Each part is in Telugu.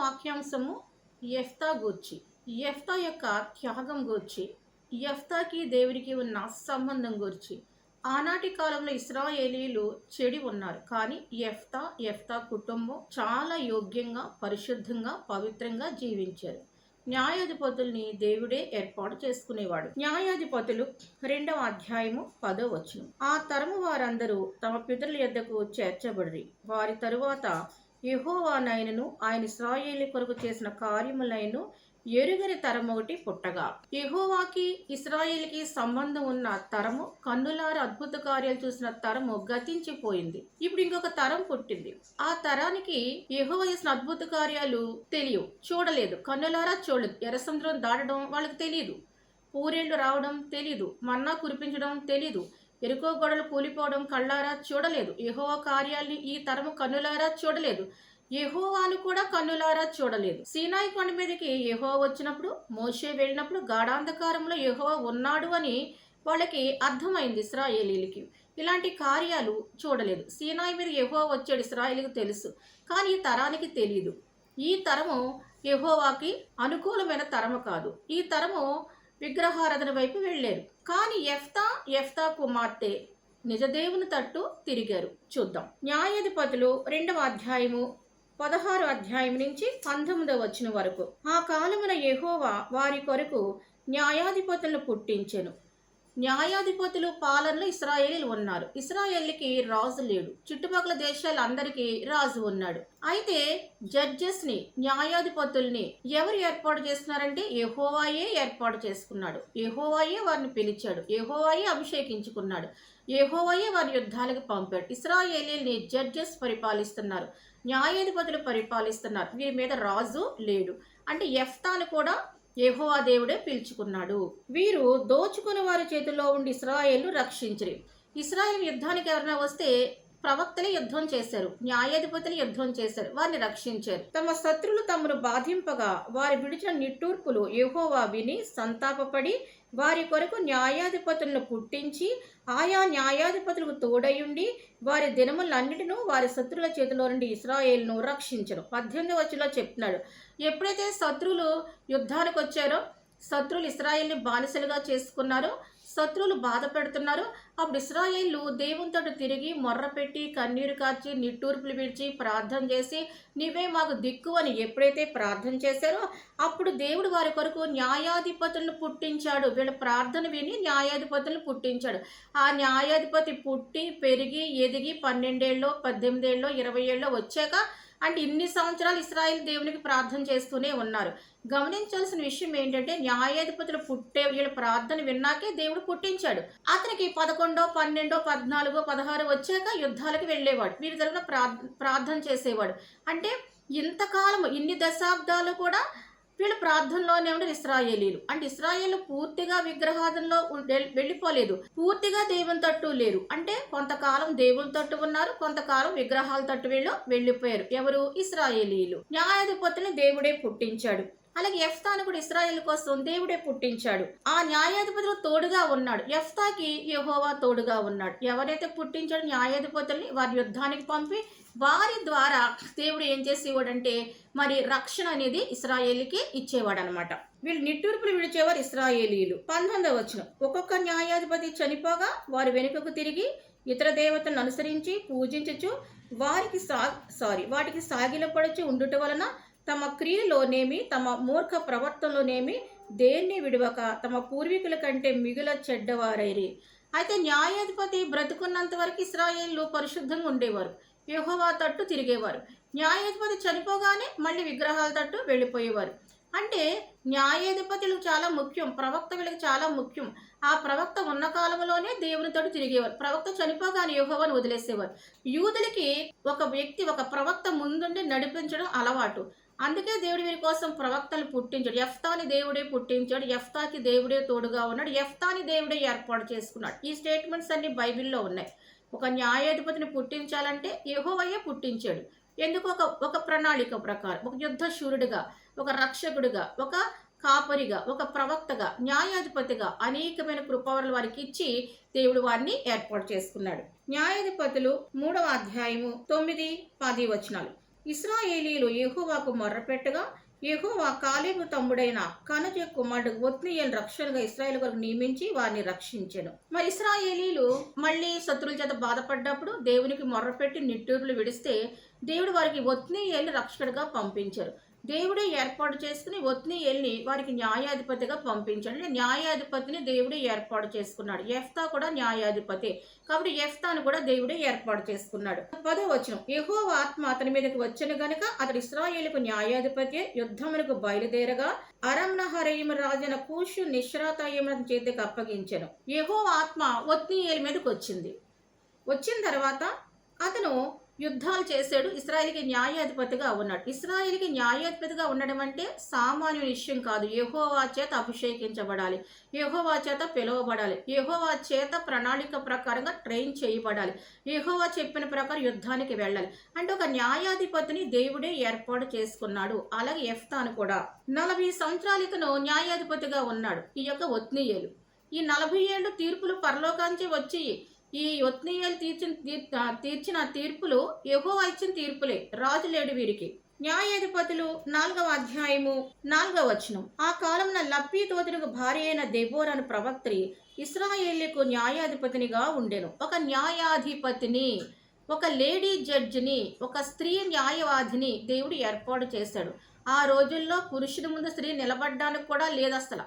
వాక్యాంశము యెఫ్తా గూర్చి. యెఫ్తా యొక్క త్యాగం గూర్చి, యెఫ్తాకి దేవునికి ఉన్న సంబంధం గూర్చి. ఆనాటి కాలంలో ఇశ్రాయేలీయులు చెడి ఉన్నారు. కానీ యెఫ్తా కుటుంబం చాలా యోగ్యంగా, పరిశుద్ధంగా, పవిత్రంగా జీవించారు. న్యాయాధిపతుల్ని దేవుడే ఏర్పాటు చేసుకునేవాడు. న్యాయాధిపతులు 2వ అధ్యాయము 10వ వచనం. ఆ తరము వారందరూ తమ పితరుల యొద్దకు చేర్చబడిరి. వారి తరువాత యెహోవానైనను ఆయన ఇశ్రాయేలు కొరకు చేసిన కార్యములైనను ఎరుగని తరము ఒకటి పుట్టగా. యెహోవాకి ఇశ్రాయేలుకి సంబంధం ఉన్న తరము, కన్నులారా అద్భుత కార్యాలు చూసిన తరము గతించిపోయింది. ఇప్పుడు ఇంకొక తరం పుట్టింది. ఆ తరానికి యెహోవా చేసిన అద్భుత కార్యాలు తెలియవు, చూడలేదు, కన్నులారా చూడలేదు. ఎర్రసముద్రం దాటడం వాళ్ళకి తెలియదు, పూరేళ్లు రావడం తెలీదు, మన్నా కురిపించడం తెలీదు, ఎరుకో గొడవలు కూలిపోవడం కళ్ళారా చూడలేదు. యెహోవా కార్యాల్ని ఈ తరము కన్నులారా చూడలేదు. యెహోవాను కూడా కన్నులారా చూడలేదు. సీనాయి కొండ మీదకి యెహోవా వచ్చినప్పుడు, మోషే వెళ్ళినప్పుడు గాఢాంధకారంలో యెహోవా ఉన్నాడు అని వాళ్ళకి అర్థమైంది ఇశ్రాయేలీలకి. ఇలాంటి కార్యాలు చూడలేదు. సీనాయి మీద యెహోవా వచ్చాడు ఇశ్రాయేలుకి తెలుసు, కానీ ఈ తరానికి తెలియదు. ఈ తరము యెహోవాకి అనుకూలమైన తరము కాదు. ఈ తరము విగ్రహారాధన వైపు వెళ్ళారు. కానీ యెఫ్తా కుమార్తె నిజదేవుని తట్టు తిరిగారు. చూద్దాం. న్యాయాధిపతులు 2వ అధ్యాయము 16వ అధ్యాయం నుంచి 19వ వచనం వరకు. ఆ కాలమున యెహోవా వారి కొరకు న్యాయాధిపతులను పుట్టించెను. న్యాయాధిపతులు పాలనలో ఇశ్రాయేలీలు ఉన్నారు. ఇశ్రాయేలీకి రాజు లేడు. చుట్టుపక్కల దేశాలందరికీ రాజు ఉన్నాడు. అయితే జడ్జెస్ ని, న్యాయాధిపతుల్ని ఎవరు ఏర్పాటు చేస్తున్నారంటే యెహోవాయే ఏర్పాటు చేసుకున్నాడు. యెహోవాయే వారిని పిలిచాడు. యెహోవాయే అభిషేకించుకున్నాడు. యెహోవాయే వారి యుద్ధాలకు పంపాడు. ఇశ్రాయేలీల్ని జడ్జెస్ పరిపాలిస్తున్నారు, న్యాయాధిపతులు పరిపాలిస్తున్నారు. వీరి మీద రాజు లేడు. అంటే యెఫ్తాను కూడా యెహోవా దేవుడే పిలుచుకున్నాడు. వీరు దోచుకుని వారి చేతుల్లో ఉండి ఇశ్రాయేలు రక్షించరు. ఇశ్రాయేలు యుద్ధానికి ఎవరైనా వస్తే ప్రవక్తలే యుద్ధం చేశారు, న్యాయాధిపతులు యుద్ధం చేశారు, వారిని రక్షించారు. తమ శత్రులు తమను బాధింపగా వారి విడిచిన నిట్టూర్పులు యెహోవా విని సంతాపపడి వారి కొరకు న్యాయాధిపతులను పుట్టించి ఆయా న్యాయాధిపతులకు తోడయుండి వారి దినములన్నిటినూ వారి శత్రుల చేతిలో నుండి ఇశ్రాయేలును రక్షించరు. 18వ వచనంలో చెప్తున్నాడు, ఎప్పుడైతే శత్రువులు యుద్ధానికి వచ్చారో, శత్రువులు ఇశ్రాయేల్ని బానిసలుగా చేసుకున్నారో, శత్రువులు బాధ పెడుతున్నారు, అప్పుడు ఇశ్రాయేలు దేవునితో తిరిగి మొర్రపెట్టి కన్నీరు కార్చి నిట్టూర్పులు విడిచి ప్రార్థన చేసి నీవే మాకు దిక్కు అని ఎప్పుడైతే ప్రార్థన చేశారో అప్పుడు దేవుడు వారి కొరకు న్యాయాధిపతులను పుట్టించాడు. వీళ్ళ ప్రార్థన విని న్యాయాధిపతులను పుట్టించాడు. ఆ న్యాయాధిపతి పుట్టి పెరిగి ఎదిగి 12 ఏళ్ళో 18 ఏళ్ళో 20 ఏళ్ళో వచ్చాక, అంటే ఇన్ని సంవత్సరాలు ఇశ్రాయేలు దేవునికి ప్రార్థన చేస్తూనే ఉన్నారు. గమనించాల్సిన విషయం ఏంటంటే న్యాయాధిపతులు వీళ్ళ ప్రార్థన విన్నాకే దేవుడు పుట్టించాడు. అతనికి 11, 12, 14, 16 వచ్చాక యుద్ధాలకు వెళ్ళేవాడు. వీరి తరపున ప్రార్థన చేసేవాడు. అంటే ఇంతకాలం ఇన్ని దశాబ్దాలు కూడా వీళ్ళు ప్రార్థనలోనే ఉండే ఇశ్రాయేలీలు. అంటే ఇశ్రాయేలు పూర్తిగా విగ్రహాధనలో వెళ్ళిపోలేదు, పూర్తిగా దేవుని తట్టు లేరు. అంటే కొంతకాలం దేవుని తట్టు ఉన్నారు, కొంతకాలం విగ్రహాల తట్టు వెళ్ళిపోయారు. ఎవరు? ఇశ్రాయేలీలు. న్యాయాధిపతుల్ని దేవుడే పుట్టించాడు. అలాగే యెఫ్తాను కూడా ఇశ్రాయేలు కోసం దేవుడే పుట్టించాడు. ఆ న్యాయాధిపతులు తోడుగా ఉన్నాడు. యెఫ్తాకి యెహోవా తోడుగా ఉన్నాడు. ఎవరైతే పుట్టించాడు న్యాయాధిపతుల్ని వారి యుద్ధానికి పంపి వారి ద్వారా దేవుడు ఏం చేసేవాడంటే మరి రక్షణ అనేది ఇశ్రాయేలుకి ఇచ్చేవాడు అనమాట. వీళ్ళు నిట్టూర్పులు విడిచేవారు ఇశ్రాయేలీలు. 19వ వచనం, ఒక్కొక్క న్యాయాధిపతి చనిపోగా వారు వెనుకకు తిరిగి ఇతర దేవతలను అనుసరించి పూజించుచు వాటికి సాగిలపడుచు ఉండుట వలన తమ క్రియలోనేమి తమ మూర్ఖ ప్రవర్తనలోనేమి దేన్ని విడవక తమ పూర్వీకుల కంటే మిగుల చెడ్డవారైరి. అయితే న్యాయాధిపతి బ్రతుకున్నంత వరకు ఇశ్రాయేలు పరిశుద్ధంగా ఉండేవారు, యెహోవా తట్టు తిరిగేవారు. న్యాయాధిపతి చనిపోగానే మళ్ళీ విగ్రహాల తట్టు వెళ్ళిపోయేవారు. అంటే న్యాయాధిపతులు చాలా ముఖ్యం, ప్రవక్త వీళ్ళకి చాలా ముఖ్యం. ఆ ప్రవక్త ఉన్న కాలంలోనే దేవుని తోటి తిరిగేవారు. ప్రవక్త చనిపోగానే యెహోవాను వదిలేసేవారు. యూదులకి ఒక వ్యక్తి, ఒక ప్రవక్త ముందుండి నడిపించడం అలవాటు. అందుకే దేవుడు వీరి కోసం ప్రవక్తలు పుట్టించాడు. యెఫ్తాని దేవుడే పుట్టించాడు. యెఫ్తాకి దేవుడే తోడుగా ఉన్నాడు. యెఫ్తాని దేవుడే ఏర్పాటు చేసుకున్నాడు. ఈ స్టేట్మెంట్స్ అన్ని బైబిల్లో ఉన్నాయి. ఒక న్యాయాధిపతిని పుట్టించాలంటే యెహోవాయే పుట్టించాడు. ఎందుకు? ఒక ప్రణాళిక ప్రకారం, ఒక యుద్ధ శూరుడిగా, ఒక రక్షకుడిగా, ఒక కాపరిగా, ఒక ప్రవక్తగా, న్యాయాధిపతిగా అనేకమైన కృపవరాలు వారికి ఇచ్చి దేవుడు వారిని ఏర్పాటు చేసుకున్నాడు. న్యాయాధిపతులు 3వ అధ్యాయము 9, 10 వచనాలు. ఇశ్రాయేలీయులు యెహోవాకు మొర్రపెట్టగా యెహోవా కాలేబు తమ్ముడైన కనజ కుమారుడు ఒత్నీయేలును రక్షణగా ఇశ్రాయేలు కొరకు నియమించి వారిని రక్షించెను. మరి ఇశ్రాయేలీయులు మళ్ళీ శత్రువుల చేత బాధపడ్డప్పుడు దేవునికి మొర్రపెట్టి నిట్టూర్పులు విడిస్తే దేవుడు వారికి ఒత్నీయేలును రక్షకుడిగా పంపించారు. దేవుడే ఏర్పాటు చేసుకుని ఒత్నీయేలుని వారికి న్యాయాధిపతిగా పంపించాడు. అంటే న్యాయాధిపతిని దేవుడే ఏర్పాటు చేసుకున్నాడు. యెఫ్తా కూడా న్యాయాధిపతి కాబట్టి యెఫ్తాను కూడా దేవుడే ఏర్పాటు చేసుకున్నాడు. 10వ వచనం, యెహోవా ఆత్మ అతని మీదకి వచ్చెను గనుక అతడు ఇశ్రాయేలుకు న్యాయాధిపతి యుద్ధమునకు బయలుదేరగా అరమ్నహరయిము రాజైన కూషు నిష్రాతాయిము చేతికి అప్పగించెను. యెహోవా ఆత్మ ఒత్నీయేలు మీదకి వచ్చిన తర్వాత అతను యుద్ధాలు చేశాడు. ఇశ్రాయేలుకి న్యాయాధిపతిగా ఉన్నాడు. ఇశ్రాయేలుకి న్యాయాధిపతిగా ఉండడం అంటే సామాన్య విషయం కాదు. యెహోవా చేత అభిషేకించబడాలి, యెహోవా చేత పిలువబడాలి, యెహోవా చేత ప్రణాళిక ప్రకారంగా ట్రైన్ చేయబడాలి, యెహోవా చెప్పిన ప్రకారం యుద్ధానికి వెళ్ళాలి. అంటే ఒక న్యాయాధిపతిని దేవుడే ఏర్పాటు చేసుకున్నాడు. అలాగే యెఫ్తాను కూడా 40 సంవత్సరాలు ఇతను న్యాయాధిపతిగా ఉన్నాడు. ఈ యొక్క ఒత్నీయేలు ఈ 40 ఏళ్ళు తీర్పులు పరలోకాంచి వచ్చి ఈ ఒత్నీయేలు తీర్చిన తీర్పులు యెహోవా ఇచ్చిన తీర్పులే, రాజు లేడు వీరికి. న్యాయాధిపతులు 4వ అధ్యాయము 4వ వచనం, ఆ కాలంలో లప్పీతోతునకు భార్య అయిన దెబోరా అను ప్రవక్త్రి ఇశ్రాయేలుకు న్యాయాధిపతినిగా ఉండెను. ఒక న్యాయాధిపతిని, ఒక లేడీ జడ్జిని, ఒక స్త్రీ న్యాయవాదిని దేవుడు ఏర్పాటు చేశాడు. ఆ రోజుల్లో పురుషుని ముందు స్త్రీ నిలబడడానికి కూడా లేదు అసలు.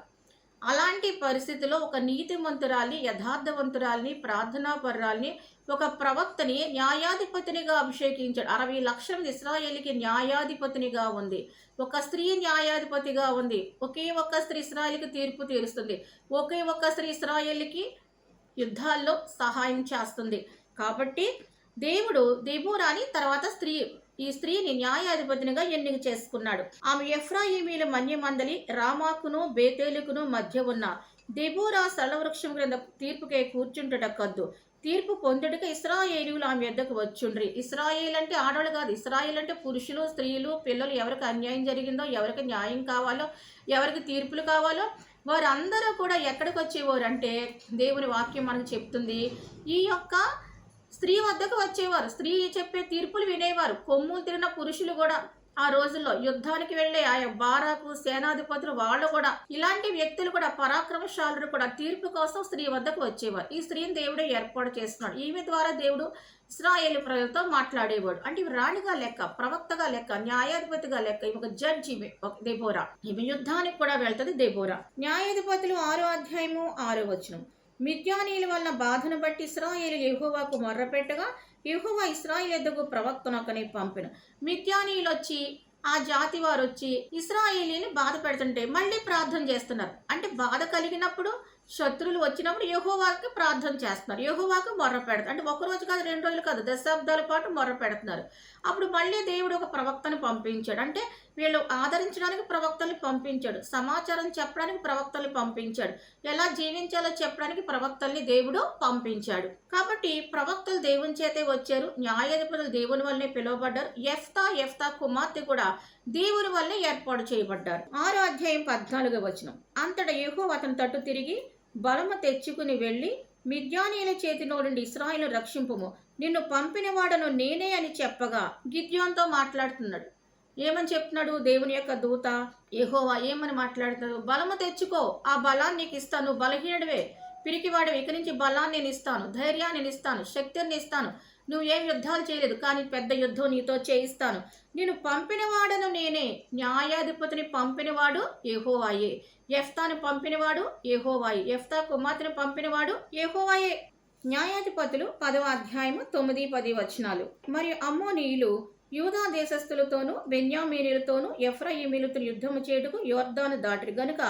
అలాంటి పరిస్థితిలో ఒక నీతిమంతురాల్ని, యథార్థవంతురాల్ని, ప్రార్థనాపరురాల్ని, ఒక ప్రవక్తని న్యాయాధిపతినిగా అభిషేకించాడు. 60 లక్షల మంది ఇశ్రాయేలుకి న్యాయాధిపతినిగా ఉంది. ఒక స్త్రీ న్యాయాధిపతిగా ఉంది. ఒకే ఒక్క స్త్రీ ఇశ్రాయేలుకి తీర్పు తీరుస్తుంది. ఒకే ఒక్క స్త్రీ ఇశ్రాయేలుకి యుద్ధాల్లో సహాయం చేస్తుంది. కాబట్టి దేవుడు దెబోరాని తర్వాత ఈ స్త్రీని న్యాయాధిపతినిగా ఎన్నిక చేసుకున్నాడు. ఆమె ఎఫ్రాయిమీల మన్యమందలి రామాకును బేతేలుకును మధ్య ఉన్న దెబోరా సరళవృక్షం క్రింద తీర్పుకై కూర్చుంటుట కద్దు. తీర్పు పొందుటకు ఇశ్రాయేలీయులు ఆమె యొద్దకు వచ్చుండ్రి. ఇశ్రాయేల్ అంటే ఆడవాళ్ళు కాదు. ఇశ్రాయేల్ అంటే పురుషులు, స్త్రీలు, పిల్లలు, ఎవరికి అన్యాయం జరిగిందో, ఎవరికి న్యాయం కావాలో, ఎవరికి తీర్పులు కావాలో వారందరూ కూడా ఎక్కడికి వచ్చేవారు అంటే దేవుని వాక్యం మనకు చెప్తుంది, ఈ యొక్క స్త్రీ వద్దకు వచ్చేవారు. స్త్రీ చెప్పే తీర్పులు వినేవారు. కొమ్ములు తిరిగిన పురుషులు కూడా ఆ రోజుల్లో యుద్ధానికి వెళ్ళే ఆయా బారాకు సేనాధిపతులు వాళ్ళు కూడా, ఇలాంటి వ్యక్తులు కూడా, పరాక్రమశాలురు కూడా తీర్పు కోసం స్త్రీ వద్దకు వచ్చేవారు. ఈ స్త్రీని దేవుడే ఏర్పాటు చేస్తున్నాడు. ఈమె ద్వారా దేవుడు ఇశ్రాయేలు ప్రజలతో మాట్లాడేవాడు. అంటే ఇవి రాణిగా లెక్క, ప్రవక్తగా లెక్క, న్యాయాధిపతిగా లెక్క. ఇవి ఒక జడ్జి దెబోరా. ఇవి యుద్ధానికి కూడా వెళ్తుంది దెబోరా. న్యాయాధిపతులు 6వ అధ్యాయము 6వ వచనం, మిద్యానీయుల వలన బాధను బట్టి ఇశ్రాయేలు యెహోవాకు మొర్రపెట్టగా యెహోవా ఇశ్రాయేలు యొద్దకు ప్రవక్తనొకని పంపెను. మిద్యానీయులు వచ్చి, ఆ జాతి వారు వచ్చి ఇశ్రాయేలీని బాధ పెడుతుంటే మళ్ళీ ప్రార్థన చేస్తున్నారు. అంటే బాధ కలిగినప్పుడు, శత్రువులు వచ్చినప్పుడు యెహోవాకి ప్రార్థన చేస్తున్నారు, యెహోవాకు మొర్ర పెడతారు. అంటే 1 రోజు కాదు, 2 రోజులు కాదు, దశాబ్దాల పాటు మొర్ర పెడుతున్నారు. అప్పుడు మళ్ళీ దేవుడు ఒక ప్రవక్తను పంపించాడు. అంటే వీళ్ళు ఆదరించడానికి ప్రవక్తల్ని పంపించాడు, సమాచారం చెప్పడానికి ప్రవక్తల్ని పంపించాడు, ఎలా జీవించాలో చెప్పడానికి ప్రవక్తల్ని దేవుడు పంపించాడు. కాబట్టి ప్రవక్తలు దేవుని చేతే వచ్చారు. న్యాయాధిపతులు దేవుని వల్లనే పిలువబడ్డారు. యెఫ్తా కుమార్తె కూడా దేవుని వల్లే ఏర్పాటు చేయబడ్డారు. 6వ అధ్యాయం 14వ వచనం, అంతటా యెహోవా అతని తట్టు తిరిగి బలము తెచ్చుకుని వెళ్ళి మిద్యానీయుల చేతిలో నుండి ఇశ్రాయేలు రక్షింపుము, నిన్ను పంపినవాడను నేనే అని చెప్పగా గిద్యోనుతో మాట్లాడుతున్నాడు. ఏమని చెప్తున్నాడు దేవుని యొక్క దూత? యెహోవా ఏమని మాట్లాడుతున్నాడు? బలము తెచ్చుకో, ఆ బలాన్ని నీకు ఇస్తాను, నువ్వు బలహీనుడివే, పిరికివాడివి, ఇక నుంచి బలాన్ని నేను ఇస్తాను, ధైర్యాన్ని నేను ఇస్తాను, శక్తిని ఇస్తాను, నువ్వు ఏం యుద్ధాలు చేయలేదు కానీ పెద్ద యుద్ధం నీతో చేయిస్తాను, నేను పంపినవాడను నేనే. న్యాయాధిపతిని పంపినవాడు యెహోవాయే, యెఫ్తాను పంపినవాడు యెహోవాయే, యెఫ్తా కుమార్తెను పంపినవాడు యెహోవాయే. న్యాయాధిపతులు 10వ అధ్యాయము 9, 10 వచనాలు, మరియు అమ్మోనీయులు యూదా దేశస్థులతోనూ బెన్యామీనీలతోనూ ఎఫ్రాయిమీలతో యుద్ధము చేయుటకు యోర్దాను దాటిరి గనుక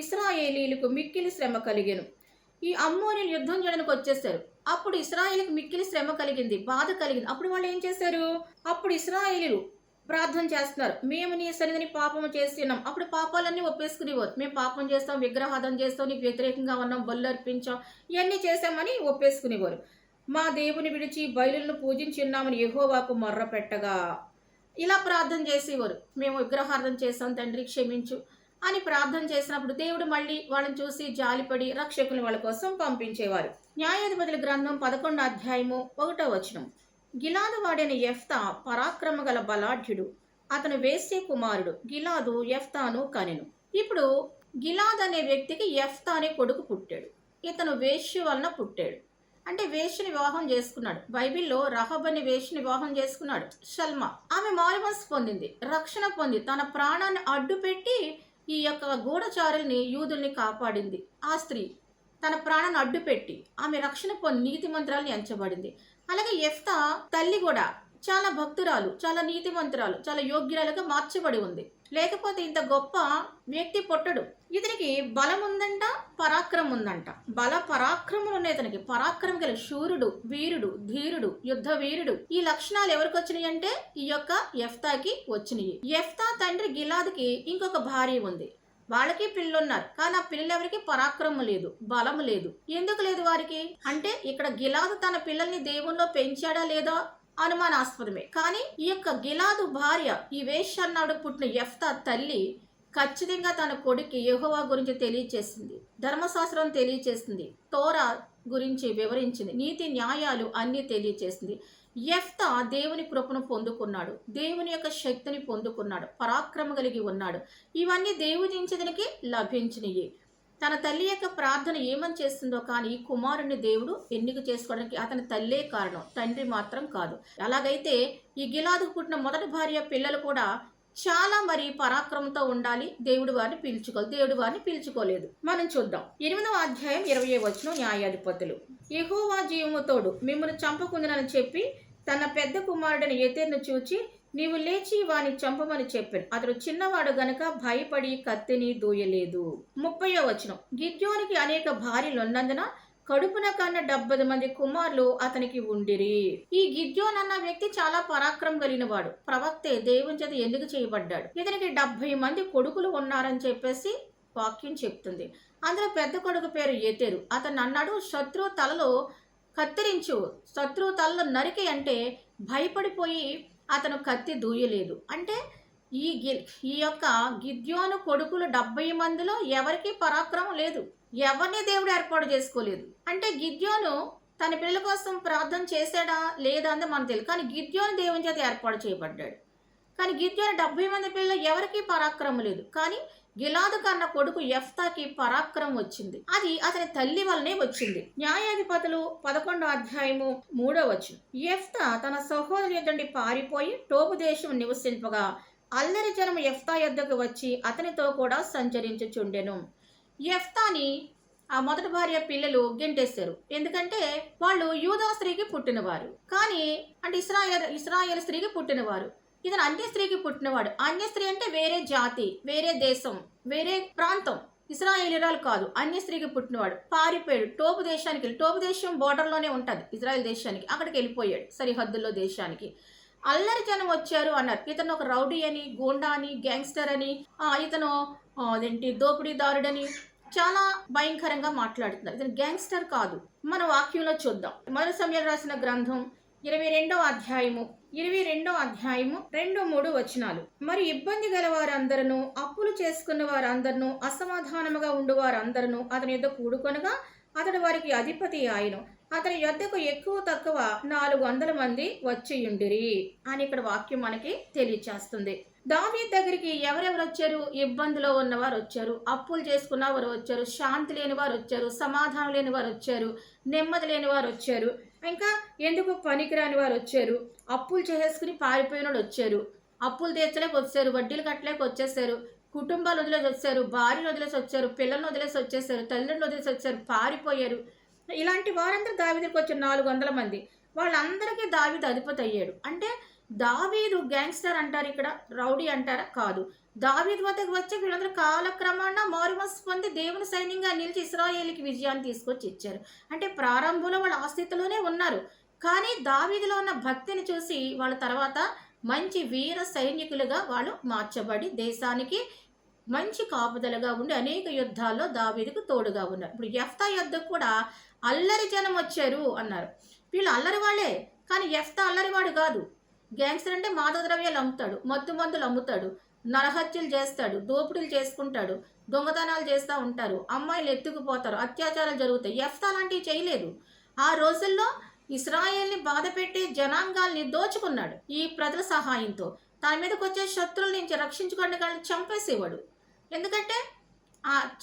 ఇశ్రాయేలీలకు మిక్కిలి శ్రమ కలిగెను. ఈ అమ్మోనీయులు యుద్ధం చేయడానికి వచ్చేసారు. అప్పుడు ఇశ్రాయేలుకు మిక్కిలి శ్రమ కలిగింది, బాధ కలిగింది. అప్పుడు వాళ్ళు ఏం చేశారు? అప్పుడు ఇశ్రాయేలీలు ప్రార్థన చేస్తున్నారు, మేము నీ సన్నిధిని పాపము చేస్తున్నాం. అప్పుడు పాపాలన్నీ ఒప్పేసుకునేవారు. మేము పాపం చేస్తాం, విగ్రహాధం చేస్తాం, నీకు వ్యతిరేకంగా ఉన్నాం, బలు అర్పించాం, ఇవన్నీ చేశామని ఒప్పేసుకునేవారు. మా దేవుని విడిచి బయలులను పూజించి ఉన్నామని యెహోవాకు మొర్ర పెట్టగా ఇలా ప్రార్థన చేసేవారు. మేము విగ్రహార్థం చేస్తాం, తండ్రి క్షమించు అని ప్రార్థన చేసినప్పుడు దేవుడు మళ్ళీ వాళ్ళని చూసి జాలిపడి రక్షకులు వాళ్ళ కోసం పంపించేవారు. న్యాయాధిపతుల గ్రంథం 11వ అధ్యాయము 1వ వచనం, గిలాదు వాడైన యెఫ్తా పరాక్రమ గల బలాఢ్యుడు. అతను వేశ్య కుమారుడు. గిలాదు యెఫ్తాను కనెను. ఇప్పుడు గిలాద్ అనే వ్యక్తికి యెఫ్తా అనే కొడుకు పుట్టాడు. ఇతను వేశ్య వలన పుట్టాడు. అంటే వేశ్యని వివాహం చేసుకున్నాడు. బైబిల్లో రహబ్ అనే వేశ్యని వివాహం చేసుకున్నాడు. షల్మా ఆమె మారుమనసు పొందింది, రక్షణ పొంది తన ప్రాణాన్ని అడ్డుపెట్టి ఈ యొక్క గూఢచారుల్ని యూదుల్ని కాపాడింది. ఆ స్త్రీ తన ప్రాణాన్ని అడ్డుపెట్టి ఆమె రక్షణ పొంది నీతిమంతురాలు ఎంచబడింది. అలాగే యెఫ్తా తల్లి కూడా చాలా భక్తురాలు, చాలా నీతిమంతురాలు, చాలా యోగ్యురాలుగా మార్చబడి ఉంది. లేకపోతే ఇంత గొప్ప వ్యక్తి పుట్టడు. ఇతనికి బలం ఉందంట, పరాక్రమం ఉందంట. బల పరాక్రమం ఉన్నాయి ఇతనికి. పరాక్రమం గల శూరుడు, వీరుడు, ధీరుడు, యుద్ధ వీరుడు. ఈ లక్షణాలు ఎవరికి వచ్చినాయి అంటే ఈ యొక్క యెఫ్తాకి వచ్చినాయి. యెఫ్తా తండ్రి గిలాదుకి ఇంకొక భార్య ఉంది. వాళ్ళకి పిల్లలున్నారు, కానీ ఆ పిల్లలు ఎవరికి పరాక్రమం లేదు, బలం లేదు. ఎందుకు లేదు వారికి అంటే ఇక్కడ గిలాదు తన పిల్లల్ని దేవుల్లో పెంచాడా లేదా అనుమానాస్పదమే. కానీ ఈ యొక్క గిలాదు భార్య, ఈ వేశ్యాన్నాడు పుట్టిన యెఫ్తా తల్లి ఖచ్చితంగా తన కొడుకు యెహోవా గురించి తెలియచేసింది, ధర్మశాస్త్రం తెలియచేసింది, తోరా గురించి వివరించింది, నీతి న్యాయాలు అన్నీ తెలియచేసింది. యెఫ్తా దేవుని కృపను పొందుకున్నాడు, దేవుని యొక్క శక్తిని పొందుకున్నాడు, పరాక్రమ కలిగి ఉన్నాడు. ఇవన్నీ దేవుని నుంచి అతనికి లభించినవి. తన తల్లి యొక్క ప్రార్థన ఏమని చేస్తుందో కానీ కుమారుని దేవుడు ఎన్నిక చేసుకోవడానికి అతని తల్లే కారణం, తండ్రి మాత్రం కాదు. అలాగైతే ఈ గిలాదుకు పుట్టిన మొదటి భార్య పిల్లలు కూడా చాలా మరి పరాక్రమంతో ఉండాలి. దేవుడు వారిని పిలుచుకోలేదు. మనం చూద్దాం 8వ అధ్యాయం 20వ వచనం. న్యాయాధిపతులు యెహోవా జీవముతోడు మిమ్మల్ని చంపకుందునని చెప్పి తన పెద్ద కుమారుడైన యెతెరును చూచి నీవు లేచి వాని చంపమని చెప్పాను. అతడు చిన్నవాడు గనుక భయపడి కత్తిని దూయలేదు. 30వ వచనం. గిద్యోనికి అనేక భార్యలు ఉన్నందున కడుపున కన్న 70 మంది కుమారులు అతనికి ఉండిరి. ఈ గిద్యోన్ అన్న వ్యక్తి చాలా పరాక్రమం కలిగిన వాడు, ప్రవక్తే, దేవుని చేత ఎన్నిక చేయబడ్డాడు. ఇతనికి 70 మంది కొడుకులు ఉన్నారని చెప్పేసి వాక్యం చెప్తుంది. అందులో పెద్ద కొడుకు పేరు యెతెరు. అతను అన్నాడు, శత్రువు తలలో కత్తిరించు, శత్రువు తలలో నరికి అంటే భయపడిపోయి అతను కత్తి దూయలేదు. అంటే ఈ యొక్క గిద్యోను కొడుకులు 70 మందిలో ఎవరికి పరాక్రమం లేదు, ఎవరిని దేవుడు ఏర్పాటు చేసుకోలేదు. అంటే గిద్యోను తన పిల్లల కోసం ప్రార్థన చేశాడా లేదా అని మనకు తెలియదు, కానీ గిద్యోను దేవుని చేత ఏర్పాటు చేయబడ్డాడు. కానీ గిద్యోను 70 మంది పిల్లలు ఎవరికి పరాక్రమం లేదు. కానీ గిలాదు కన్న కొడుకు యెఫ్తాకి పరాక్రమం వచ్చింది. అది అతని తల్లి వల్లనే వచ్చింది. న్యాయాధిపతులు 11వ అధ్యాయము 3వ వచనం. యెఫ్తా తన సహోదరి యొద్ద పారిపోయి టోబు దేశం నివసింపగా అల్లరి జనము యెఫ్తా యొద్దకు వచ్చి అతనితో కూడా సంచరించుచుండెను. యెఫ్తాని ఆ మొదటి భార్య పిల్లలు గెంటేశారు. ఎందుకంటే వాళ్ళు యూదా స్త్రీకి పుట్టినవారు, కానీ అంటే ఇస్రాయేల్ స్త్రీకి పుట్టినవారు. ఇతను అన్య స్త్రీకి పుట్టినవాడు. అన్య స్త్రీ అంటే వేరే జాతి, వేరే దేశం, వేరే ప్రాంతం. ఇస్రాయేలీరాలు కాదు, అన్య స్త్రీకి పుట్టినవాడు. పారిపోయాడు టోబు దేశానికి. టోబు దేశం బోర్డర్లోనే ఉంటుంది ఇజ్రాయెల్ దేశానికి. అక్కడికి వెళ్ళిపోయాడు, సరిహద్దుల్లో దేశానికి. అల్లరి జనం వచ్చారు అన్నారు. ఇతను ఒక రౌడీ అని, గూండా అని, గ్యాంగ్స్టర్ అని, ఇతను దోపిడీదారుడని చాలా భయంకరంగా మాట్లాడుతున్నారు. ఇతను గ్యాంగ్స్టర్ కాదు. మన వాక్యంలో చూద్దాం. 1 సమూయేలు రాసిన గ్రంథం 22వ అధ్యాయము 2-3 వచనాలు. మరి ఇబ్బంది గల వారందరూ, అప్పులు చేసుకున్న వారందరూ, అసమాధానముగా ఉండు వారందరూ అతని యొద్ద కూడుకొనగా అతడు వారికి అధిపతి ఆయను. అతని యొద్దకు ఎక్కువ తక్కువ 400 మంది వచ్చియుండిరి అని ఇక్కడ వాక్యం మనకి తెలియచేస్తుంది. దావీదు దగ్గరికి ఎవరెవరు వచ్చారు? ఇబ్బందిలో ఉన్నవారు వచ్చారు, అప్పులు చేసుకున్న వారు వచ్చారు, శాంతి లేని వారు వచ్చారు, సమాధానం లేని వారు వచ్చారు, నెమ్మది లేని వారు వచ్చారు, ఇంకా ఎందుకు పనికిరాని వారు వచ్చారు, అప్పులు చేసుకుని పారిపోయిన వాళ్ళు వచ్చారు, అప్పులు తీర్చలేక వచ్చారు, వడ్డీలు కట్టలేక వచ్చేసారు, కుటుంబాలు వదిలేసి వచ్చారు, భార్యను వదిలేసి వచ్చారు, పిల్లలను వదిలేసి వచ్చేసారు, తల్లిదండ్రులు వదిలేసి వచ్చారు, పారిపోయారు. ఇలాంటి వారందరూ దావీదుకు వచ్చారు 400 మంది. వాళ్ళందరికీ దావీదు అధిపతి అయ్యాడు. అంటే దావీదు గ్యాంగ్స్టర్ అంటారు, ఇక్కడ రౌడీ అంటారా? కాదు. దావీదు వద్దకు వచ్చి వీళ్ళందరూ కాలక్రమాన మారుమనసు పొంది దేవుని సైన్యంగా నిలిచి ఇశ్రాయేలుకి విజయాన్ని తీసుకొచ్చి ఇచ్చారు. అంటే ప్రారంభంలో వాళ్ళు ఆ స్థితిలోనే ఉన్నారు, కానీ దావీదులో ఉన్న భక్తిని చూసి వాళ్ళ తర్వాత మంచి వీర సైనికులుగా వాళ్ళు మార్చబడి దేశానికి మంచి కాపుదలుగా ఉండి అనేక యుద్ధాల్లో దావీదుకు తోడుగా ఉన్నారు. ఇప్పుడు యెఫ్తా యొద్దకు కూడా అల్లరి జనం వచ్చారు అన్నారు. వీళ్ళు అల్లరి వాళ్ళే, కానీ యెఫ్తా అల్లరివాడు కాదు. గ్యాంగ్స్టర్ అంటే మాదక ద్రవ్యాలు అమ్ముతాడు, మత్తు మందులు అమ్ముతాడు, నరహత్యలు చేస్తాడు, దోపిడీలు చేసుకుంటాడు, దొంగతనాలు చేస్తూ ఉంటారు, అమ్మాయిలు ఎత్తుకుపోతారు, అత్యాచారాలు జరుగుతాయి. యెఫ్తా లాంటివి చేయలేదు. ఆ రోజుల్లో ఇస్రాయేల్ని బాధ పెట్టి జనాంగాల్ని దోచుకున్నాడు. ఈ ప్రజల సహాయంతో తన మీదకి వచ్చే శత్రువుల నుంచి రక్షించుకునే వాళ్ళని చంపేసేవాడు. ఎందుకంటే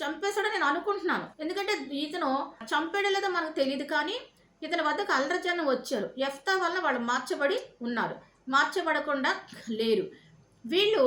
చంపేశాడని నేను అనుకుంటున్నాను. ఎందుకంటే ఇతను చంపేయడో లేదో మనకు తెలియదు, కానీ ఇతని వద్దకు అల్లరి జనం వచ్చారు. యెఫ్తా వల్ల వాళ్ళు మార్చబడి ఉన్నారు, మార్చబడకుండా లేరు. వీళ్ళు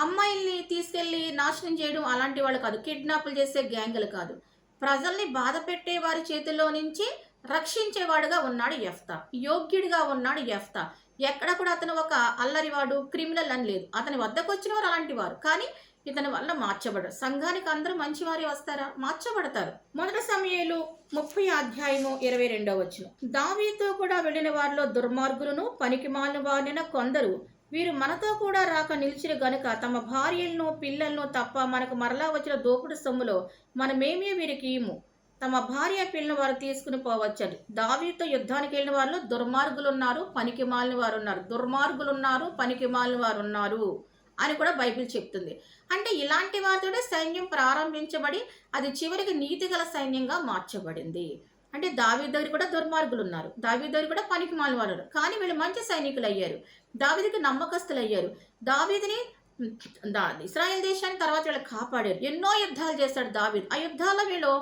అమ్మాయిల్ని తీసుకెళ్ళి నాశనం చేయడం అలాంటి వాళ్ళు కాదు, కిడ్నాపులు చేసే గ్యాంగులు కాదు, ప్రజల్ని బాధ పెట్టే వారి చేతుల్లో నుంచి రక్షించేవాడుగా ఉన్నాడు యెఫ్తా. యోగ్యుడిగా ఉన్నాడు యెఫ్తా. ఎక్కడ కూడా అతను ఒక అల్లరివాడు, క్రిమినల్ అని లేదు. అతని వద్దకు వచ్చిన వారు అలాంటి వారు, కానీ ఇతని వల్ల మార్చబడరు. సంఘానికి అందరూ మంచివారి వస్తారా? మార్చబడతారు. మొదటి సమూయేలు 30:22. దావీదుతో కూడా వెళ్ళిన వారిలో దుర్మార్గులను పనికిమాలిన వారిన కొందరు వీరు మనతో కూడా రాక నిలిచిన గనుక తమ భార్యలను పిల్లలను తప్ప మనకు మరలా వచ్చిన దోపుడు సొమ్ములో మనమేమీ వీరికి ఇయ్యము, తమ భార్య పిల్లలను వారు తీసుకుని పోవచ్చని. దావీదుతో యుద్ధానికి వెళ్ళిన వారిలో దుర్మార్గులు ఉన్నారు, పనికి మాలిన వారు ఉన్నారు. దుర్మార్గులు ఉన్నారు, పనికి మాలిన వారు ఉన్నారు అని కూడా బైబిల్ చెప్తుంది. అంటే ఇలాంటి వారితోనే సైన్యం ప్రారంభించబడి అది చివరికి నీతిగల సైన్యంగా మార్చబడింది. అంటే దావీదు దగ్గర కూడా దుర్మార్గులు ఉన్నారు, దావీదు దగ్గర కూడా పనికి మాలిన వారు ఉన్నారు, కానీ వీళ్ళు మంచి సైనికులు అయ్యారు, దావీదుకి నమ్మకస్తులు అయ్యారు. దావీదుని ఇశ్రాయేల్ దేశాన్ని తర్వాత వీళ్ళు కాపాడారు. ఎన్నో యుద్ధాలు చేశాడు దావీదు. ఆ యుద్ధాల్లో వీళ్ళు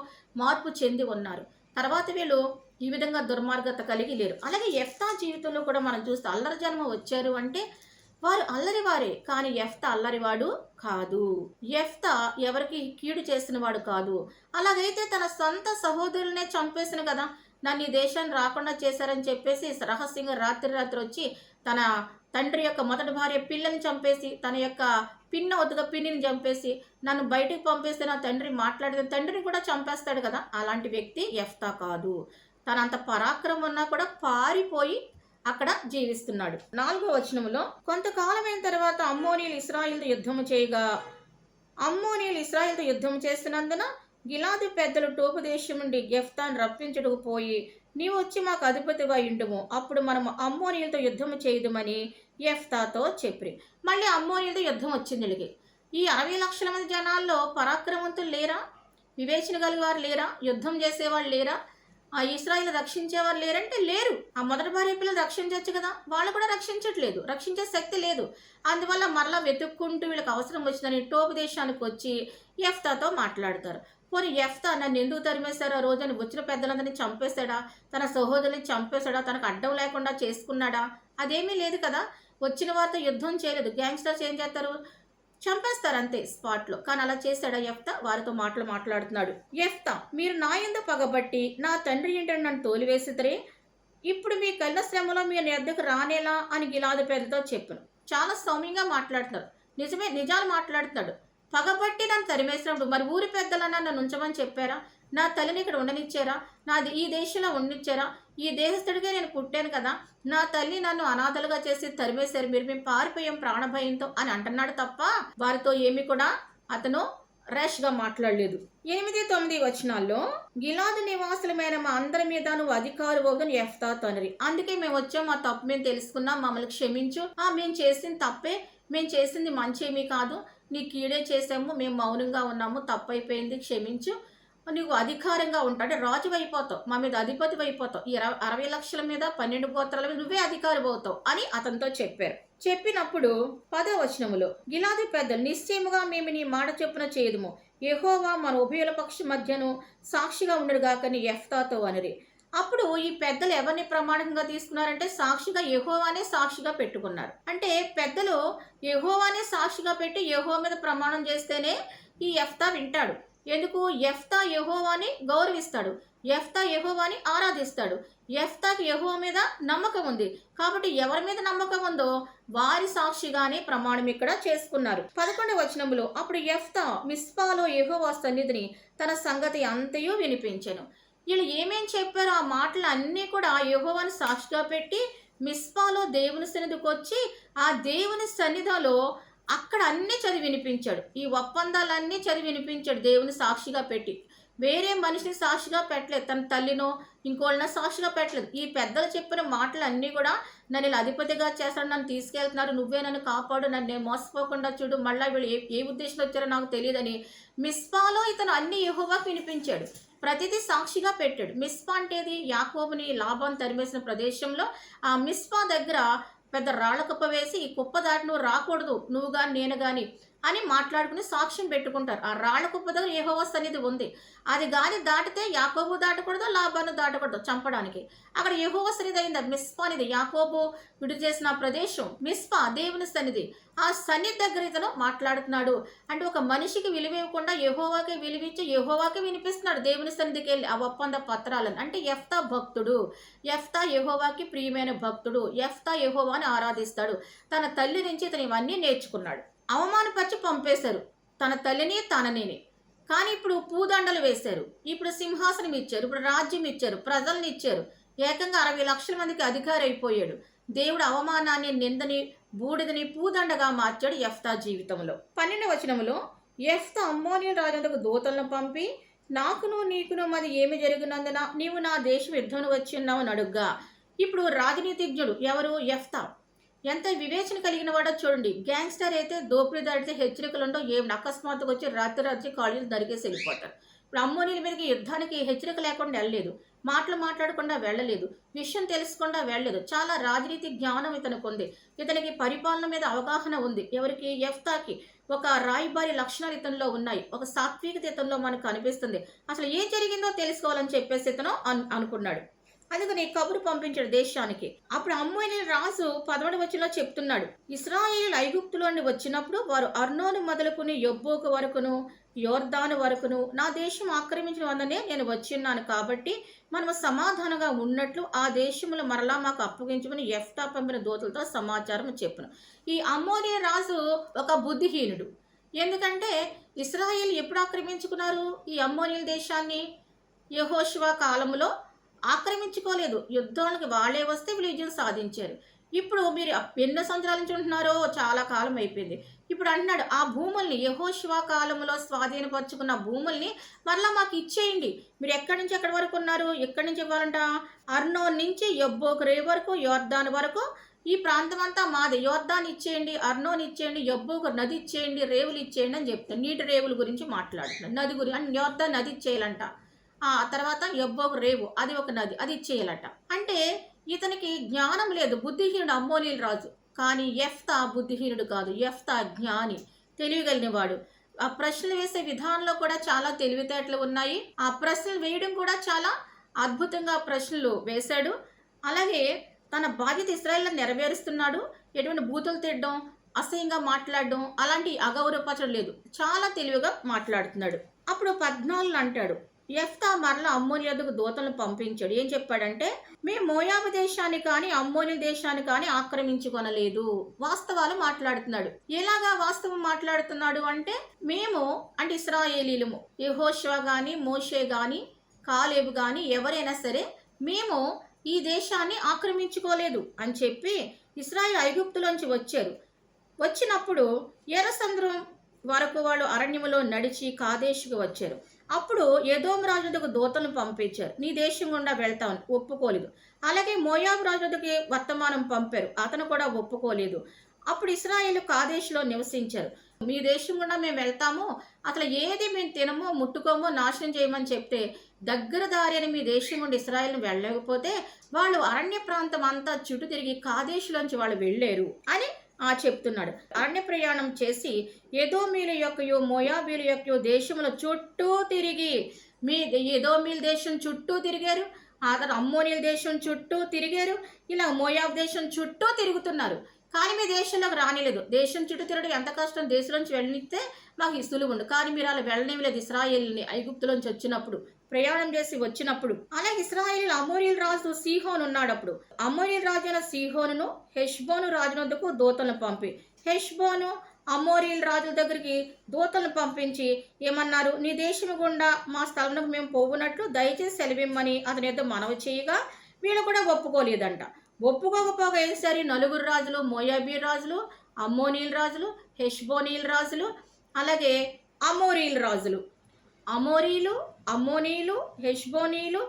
మార్పు చెంది ఉన్నారు. తర్వాత వీళ్ళు ఈ విధంగా దుర్మార్గత కలిగి లేరు. అలాగే యెఫ్తా జీవితంలో కూడా మనం చూస్తే అల్లరి జన్మ వచ్చారు అంటే వారు అల్లరివారే, కానీ యెఫ్తా అల్లరివాడు కాదు. యెఫ్తా ఎవరికి కీడు చేసిన వాడు కాదు. అలాగైతే తన సొంత సహోదరులనే చంపేసిన కదా, నన్ను ఈ దేశాన్ని రాకుండా చేశారని చెప్పేసి రహస్యంగా రాత్రి వచ్చి తన తండ్రి యొక్క మొదటి భార్య పిల్లని చంపేసి, తన యొక్క పిన్నిని చంపేసి, నన్ను బయటికి పంపేస్తే నా తండ్రి మాట్లాడితే తండ్రిని కూడా చంపేస్తాడు కదా, అలాంటి వ్యక్తి యెఫ్తా కాదు. తనంత పరాక్రమం ఉన్నా కూడా పారిపోయి అక్కడ జీవిస్తున్నాడు. 4వ వచనములో, కొంతకాలమైన తర్వాత అమ్మోనీయులు ఇశ్రాయేలుతో యుద్ధము చేయగా అమ్మోనీయులు ఇశ్రాయేలుతో యుద్ధం చేస్తున్నందున గిలాదు పెద్దలు టోపు దేశం నుండి యెఫ్తాను రప్పించుటకు పోయి, నీవు వచ్చి మాకు అధిపతిగా ఇండుము, అప్పుడు మనము అమ్మోనీయులతో యుద్ధము చేయదుమని యెఫ్తాతో చెప్పి. మళ్ళీ అమ్మోనీయులతో యుద్ధం వచ్చింది వీళ్ళకి. ఈ 60 లక్షల మంది జనాల్లో పరాక్రమవంతులు లేరా? వివేచన కలిగారు లేరా? యుద్ధం చేసేవాళ్ళు లేరా? ఆ ఇశ్రాయేలు రక్షించేవారు లేరంటే లేరు. ఆ మొదటి భార్య పిల్లలు రక్షించవచ్చు కదా, వాళ్ళు కూడా రక్షించట్లేదు, రక్షించే శక్తి లేదు. అందువల్ల మరలా వెతుక్కుంటూ వీళ్ళకి అవసరం వచ్చిందని టోపు దేశానికి వచ్చి యెఫ్తాతో మాట్లాడతారు. పోనీ యెఫ్తా నన్ను ఎందుకు తరిమేశారో, ఆ రోజున వచ్చిన పెద్దలందరినీ చంపేశాడా, తన సహోదరుని చంపేశాడా, తనకు అడ్డం లేకుండా చేసుకున్నాడా? అదేమీ లేదు కదా. వచ్చిన వారితో యుద్ధం చేయలేదు. గ్యాంగ్స్టర్స్ ఏం చేస్తారు? చంపేస్తారు అంతే స్పాట్లో. కానీ అలా చేశాడా యెఫ్తా? వారితో మాట్లాడుతున్నాడు. యెఫ్తా, మీరు నా యందు పగబట్టి నా తండ్రి ఇంటిని నన్ను తోలివేసిద్దరే, ఇప్పుడు మీ కళ్ళ శ్రమలో మీరు ఎద్దకు రానేలా అని గిలాదు పెద్దతో చెప్పాను. చాలా సౌమ్యంగా మాట్లాడుతున్నారు, నిజాలు మాట్లాడుతున్నాడు. పగబట్టి నన్ను తరిమేసినప్పుడు మరి ఊరి పెద్దలన్నా నన్ను ఉంచమని చెప్పారా? నా తల్లిని ఇక్కడ ఉండనిచ్చారా? నాది ఈ దేశంలో ఉండనిచ్చారా? ఈ దేశస్థుడిగా నేను పుట్టాను కదా, నా తల్లి నన్ను అనాథలుగా చేసి తరిమేశారు, మేము పారిపోయాం ప్రాణభయంతో అని అంటున్నాడు తప్ప వారితో ఏమి కూడా అతను ర్యాష్గా మాట్లాడలేదు. 8-9 వచనాల్లో, గిలాదు నివాసులమైన మా అందరి మీద నువ్వు అధికారువని యెఫ్తా తండ్రి, అందుకే మేము వచ్చాం, మా తప్పు మేము తెలుసుకున్నాం, మమ్మల్ని క్షమించు, మేము చేసింది తప్పే, మేము చేసింది మంచేమీ కాదు, నీ కీడే చేసాము, మేము మౌనంగా ఉన్నాము, తప్పైపోయింది, క్షమించు, నీకు అధికారంగా ఉంటాడు, రాజు అయిపోతావు, మా మీద అధిపతి అయిపోతావు, ఈ 60 లక్షల మీద 12 గోత్రాల మీద నువ్వే అధికారి అవుతావు అని అతనితో చెప్పారు. చెప్పినప్పుడు 10వ వచనములో, గిలాదు పెద్దలు, నిశ్చయముగా మేము నీ మాట చొప్పున చేయదుము, యెహోవా మన ఉభయుల పక్ష మధ్యను సాక్షిగా ఉండడుగాకని యెఫ్తాతో అనిరి. అప్పుడు ఈ పెద్దలు ఎవరిని ప్రమాణంగా తీసుకున్నారంటే సాక్షిగా యెహోవానే సాక్షిగా పెట్టుకున్నారు. అంటే పెద్దలు యెహోవానే సాక్షిగా పెట్టి యెహోవా మీద ప్రమాణం చేస్తేనే ఈ యెఫ్తా వింటాడు. ఎందుకు? యెఫ్తా యెహోవాని గౌరవిస్తాడు, యెఫ్తా యెహోవాని ఆరాధిస్తాడు, యెఫ్తాకి యెహోవా మీద నమ్మకం ఉంది. కాబట్టి ఎవరి మీద నమ్మకం ఉందో వారి సాక్షిగానే ప్రమాణం ఇక్కడ చేసుకున్నారు. 11వ వచనములో, అప్పుడు యెఫ్తా మిస్పాలో యెహోవా సన్నిధిని తన సంగతి అంతయు వినిపించెను. వీళ్ళు ఏమేం చెప్పారో ఆ మాటలు అన్నీ కూడా యెహోవాని సాక్షిగా పెట్టి మిస్పాలో దేవుని సన్నిధికి వచ్చి ఆ దేవుని సన్నిధిలో అక్కడ అన్నీ చదివి వినిపించాడు. ఈ ఒప్పందాలన్నీ చదివి వినిపించాడు దేవుని సాక్షిగా పెట్టి. వేరే మనిషిని సాక్షిగా పెట్టలేదు, తన తల్లినో ఇంకోళ్ళ సాక్షిగా పెట్టలేదు. ఈ పెద్దలు చెప్పిన మాటలు అన్నీ కూడా నన్ను ఇలా అధిపతిగా చేస్తాడు, నన్ను తీసుకెళ్తున్నారు, నువ్వే నన్ను కాపాడు, నన్ను మోసపోకుండా చూడు, మళ్ళీ వీళ్ళు ఏ ఉద్దేశంలో వచ్చారో నాకు తెలియదని మిస్పాలో ఇతను అన్ని యెహోవాకు వినిపించాడు. ప్రతిదీ సాక్షిగా పెట్టాడు. మిస్పా అంటేది యాకోబుని లాబాను తరిమేసిన ప్రదేశంలో ఆ మిస్పా దగ్గర పెద్ద రాళ్ల కుప్ప వేసి, ఈ కుప్ప దాటి నువ్వు రాకూడదు, నువ్వు గాని నేను గాని అని మాట్లాడుకుని సాక్ష్యం పెట్టుకుంటారు. ఆ రాళ్ల కుప్ప దగ్గర యెహోవా సన్నిధి ఉంది. అది గాని దాటితే యాకోబు దాటకూడదు, లాబాను దాటకూడదు చంపడానికి. అక్కడ యెహోవా సన్నిధి అయింది. మిస్పా అనేది యాకోబు విడుదల చేసిన ప్రదేశం. మిస్పా దేవుని సన్నిధి. ఆ సన్నిధి దగ్గర ఇతను మాట్లాడుతున్నాడు. అంటే ఒక మనిషికి విలువ ఇవ్వకుండా యెహోవాకి విలువించి యెహోవాకి వినిపిస్తున్నాడు దేవుని సన్నిధికి వెళ్ళి ఆ ఒప్పంద పత్రాలను. అంటే యెఫ్తా భక్తుడు. యెఫ్తా యెహోవాకి ప్రియమైన భక్తుడు. యెఫ్తా యెహోవాని ఆరాధిస్తాడు. తన తల్లి నుంచి ఇతను ఇవన్నీ నేర్చుకున్నాడు. అవమానపరిచి పంపేశారు తన తల్లిని తనని. కానీ ఇప్పుడు పూదండలు వేశారు. ఇప్పుడు సింహాసనం ఇచ్చారు. ఇప్పుడు రాజ్యం ఇచ్చారు. ప్రజల్ని ఇచ్చారు. ఏకంగా 60 లక్షల మందికి అధికారి అయిపోయాడు. దేవుడు అవమానాన్ని, నిందని, బూడిదని పూదండగా మార్చాడు యెఫ్తా జీవితంలో. 12వ వచనంలో యెఫ్తా అమ్మోనీయుల రాజునకు దూతలను పంపి, నాకును నీకును మరి ఏమి జరిగినందున నీవు నా దేశం యుద్ధమును వచ్చి ఉన్నావు అని అడుగ్గా, ఇప్పుడు రాజనీతిజ్ఞుడు ఎవరు? యెఫ్తా. ఎంత వివేచన కలిగిన వాడో చూడండి. గ్యాంగ్స్టర్ అయితే దోపిడీ దాడితే హెచ్చరికలు ఉండవు. ఏం అకస్మాత్తుగా వచ్చి రాత్రి కాళ్ళు నరికేసి వెళ్ళిపోతారు. ఇప్పుడు అమ్మోనీల మీదకి యుద్ధానికి హెచ్చరిక లేకుండా వెళ్ళలేదు. మాటలు మాట్లాడకుండా వెళ్ళలేదు. విషయం తెలుసుకుండా వెళ్ళలేదు. చాలా రాజనీతి జ్ఞానం ఇతనికి ఉంది. ఇతనికి పరిపాలన మీద అవగాహన ఉంది. ఎవరికి? యెఫ్తాకి. ఒక రాయబారి లక్షణాలు ఇతనిలో ఉన్నాయి. ఒక సాత్వికత ఇతనిలో మనకు అనిపిస్తుంది. అసలు ఏం జరిగిందో తెలుసుకోవాలని చెప్పేసి ఇతను అనుకున్నాడు. అందుకని కబురు పంపించాడు దేశానికి. అప్పుడు అమ్మోనీయుల రాజు 11వ వచనంలో చెప్తున్నాడు, ఇశ్రాయేలీయులు ఐగుప్తులో నుండి వచ్చినప్పుడు వారు అర్నోను మొదలుకుని యొబ్బోకు వరకును యోర్దాను వరకును నా దేశం ఆక్రమించిన వల్లనే నేను వచ్చిన్నాను. కాబట్టి మనము సమాధానంగా ఉన్నట్లు ఆ దేశములు మరలా మాకు అప్పగించమని యెఫ్తా పంపిన దూతలతో సమాచారం చెప్పును. ఈ అమ్మోనీయుల రాజు ఒక బుద్ధిహీనుడు. ఎందుకంటే ఇశ్రాయేలు ఎప్పుడు ఆక్రమించుకున్నారు ఈ అమ్మోనీయుల దేశాన్ని? యెహోషువ కాలంలో ఆక్రమించుకోలేదు. యుద్ధానికి వాళ్ళే వస్తే వీళ్ళు విజయం సాధించారు. ఇప్పుడు మీరు ఎన్నో సంవత్సరాల నుంచి ఉంటున్నారో? చాలా కాలం అయిపోయింది. ఇప్పుడు అంటున్నాడు, ఆ భూముల్ని యెహోషువ కాలంలో స్వాధీనపరుచుకున్న భూముల్ని మరలా మాకు ఇచ్చేయండి. మీరు ఎక్కడి నుంచి ఎక్కడి వరకు ఉన్నారు? ఎక్కడి నుంచి ఇవ్వాలంట? అర్నోన్ నుంచి యబ్బోకు రేవు వరకు, యోర్దాను వరకు ఈ ప్రాంతం అంతా మాది. యోర్దాన్ ఇచ్చేయండి, అర్నోన్ ఇచ్చేయండి, యబ్బోకు నది ఇచ్చేయండి, రేవులు ఇచ్చేయండి అని చెప్తాను. నీటి రేవుల గురించి మాట్లాడుతున్నాడు. నది గురించి అంటే యోర్దాన్ నది ఇచ్చేయాలంట. ఆ తర్వాత యబ్బోకు రేవు, అది ఒక నది, అది ఇచ్చేయాలట. అంటే ఇతనికి జ్ఞానం లేదు. బుద్ధిహీనుడు అమ్మోనీయుల రాజు. కానీ యెఫ్తా బుద్ధిహీనుడు కాదు. యెఫ్తా జ్ఞాని, తెలివిగలిగినవాడు. ఆ ప్రశ్నలు వేసే విధానంలో కూడా చాలా తెలివితేటలు ఉన్నాయి. ఆ ప్రశ్నలు వేయడం కూడా చాలా అద్భుతంగా ప్రశ్నలు వేశాడు. అలాగే తన బాధ్యత ఇశ్రాయేలులో నెరవేరుస్తున్నాడు. ఎటువంటి బూతులు తిట్టడం, అసహ్యంగా మాట్లాడడం అలాంటి అగౌరవపరచడం లేదు. చాలా తెలివిగా మాట్లాడుతున్నాడు. అప్పుడు 14 అంటాడు, యెఫ్తా మరలా అమ్మోనీయుల యొద్దకు దూతలను పంపించాడు. ఏం చెప్పాడంటే, మేము మోయాబు దేశాన్ని కానీ అమ్మోనీయుల దేశాన్ని కానీ ఆక్రమించుకొనలేదు. వాస్తవాలు మాట్లాడుతున్నాడు. ఎలాగా వాస్తవం మాట్లాడుతున్నాడు అంటే, మేము అంటే ఇశ్రాయేలీలము, యెహోషువ గాని, మోషే గాని, కాలేబు గాని ఎవరైనా సరే మేము ఈ దేశాన్ని ఆక్రమించుకోలేదు అని చెప్పి ఇశ్రాయేలు ఐగుప్తులోంచి వచ్చారు. వచ్చినప్పుడు ఎర్ర సముద్రం వరకు వాళ్ళు అరణ్యములో నడిచి కాదేశుకు వచ్చారు. అప్పుడు ఎదోము రాజు వద్దకు దూతలను పంపించారు. నీ దేశం గుండా వెళ్తామని ఒప్పుకోలేదు. అలాగే మోయాబు రాజు వద్దకు వర్తమానం పంపారు. అతను కూడా ఒప్పుకోలేదు. అప్పుడు ఇశ్రాయేలు కాదేశులో నివసించారు. మీ దేశం గుండా మేము వెళ్తాము, అసలు ఏది మేము తినమో ముట్టుకోమో నాశనం చేయమని చెప్తే, దగ్గర దారి అని మీ దేశం గుండా ఇశ్రాయేలును వెళ్ళలేకపోతే వాళ్ళు అరణ్య ప్రాంతం అంతా చుట్టూ తిరిగి కాదేశులోంచి వాళ్ళు వెళ్ళారు అని చెప్తున్నాడు. అరణ్య ప్రయాణం చేసి ఎదోమీల యొక్కయో మోయాబీల యొక్కయో దేశముల చుట్టూ తిరిగి, మీ ఎదోమీల దేశం చుట్టూ తిరిగారు, ఆ తర్వాత అమ్మోనీయుల దేశం చుట్టూ తిరిగారు, ఇలా మోయాబు దేశం చుట్టూ తిరుగుతున్నారు. కానీ మీ దేశంలోకి రానిలేదు. దేశం చుట్టూ తిరగడం ఎంత కష్టం. దేశంలోంచి వెళ్ళనిస్తే మాకు ఈ సులువు ఉండు. కానీ మీరు అలా వెళ్ళనివ్వలేదు ఇశ్రాయేలుని. ఐగుప్తులోంచి వచ్చినప్పుడు, ప్రయాణం చేసి వచ్చినప్పుడు. అలాగే ఇశ్రాయేలు అమోరీయుల రాజు సీహోను ఉన్నాడు. అప్పుడు అమోరీయుల రాజు అయిన సీహోనును హెష్బోను రాజునందుకు దూతలను పంపి, హెష్బోను అమోరీయుల రాజుల దగ్గరికి దూతలను పంపించి ఏమన్నారు, నీ దేశము గుండా మా స్థలమునకు మేము పోవునట్లు దయచేసి సెలవిమ్మని అతని యొద్ద మనవి చేయగా వీళ్ళు కూడా ఒప్పుకోలేదంట. ఒప్పుకోకపోగా ఏసారి 4 రాజులు, మోయాబీ రాజులు, అమ్మోనీయుల రాజులు, హెష్బోనీయుల రాజులు, అలాగే అమోరీయుల రాజులు, అమోరీలు, అమ్మోనీయులు, హెష్బోనీయులు,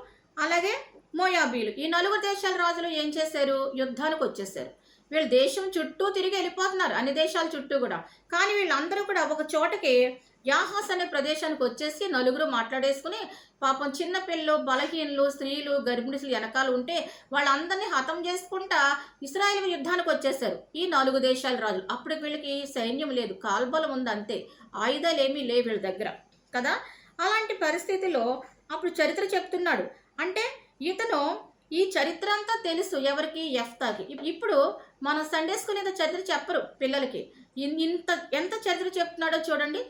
అలాగే మోయాబీలు, ఈ 4 దేశాల రాజులు ఏం చేశారు? యుద్ధానికి వచ్చేసారు. వీళ్ళు దేశం చుట్టూ తిరిగి వెళ్ళిపోతున్నారు, అన్ని దేశాల చుట్టూ కూడా. కానీ వీళ్ళందరూ కూడా ఒక చోటకి యాహాస్ అనే ప్రదేశానికి వచ్చేసి నలుగురు మాట్లాడేసుకుని, పాపం చిన్న పిల్లలు, బలహీనులు, స్త్రీలు, గర్భిణీలు వెనకాల ఉంటే వాళ్ళందరినీ హతం చేసుకుంటా ఇశ్రాయేలు యుద్ధానికి వచ్చేసారు ఈ 4 దేశాల రాజులు. అప్పుడు వీళ్ళకి సైన్యం లేదు, కాల్బలం ఉంది అంతే, ఆయుధాలు ఏమీ లేవు వీళ్ళ దగ్గర కదా. అలాంటి పరిస్థితిలో అప్పుడు చరిత్ర చెప్తున్నాడు. అంటే ఇతను ఈ చరిత్ర అంతా తెలుసు ఎవరికి? యెఫ్తాకి. ఇప్పుడు మన సండే స్కూల్ ఇంత చరిత్ర చెప్పరు పిల్లలకి. ఎంత చరిత్ర చెప్తున్నాడో చూడండి.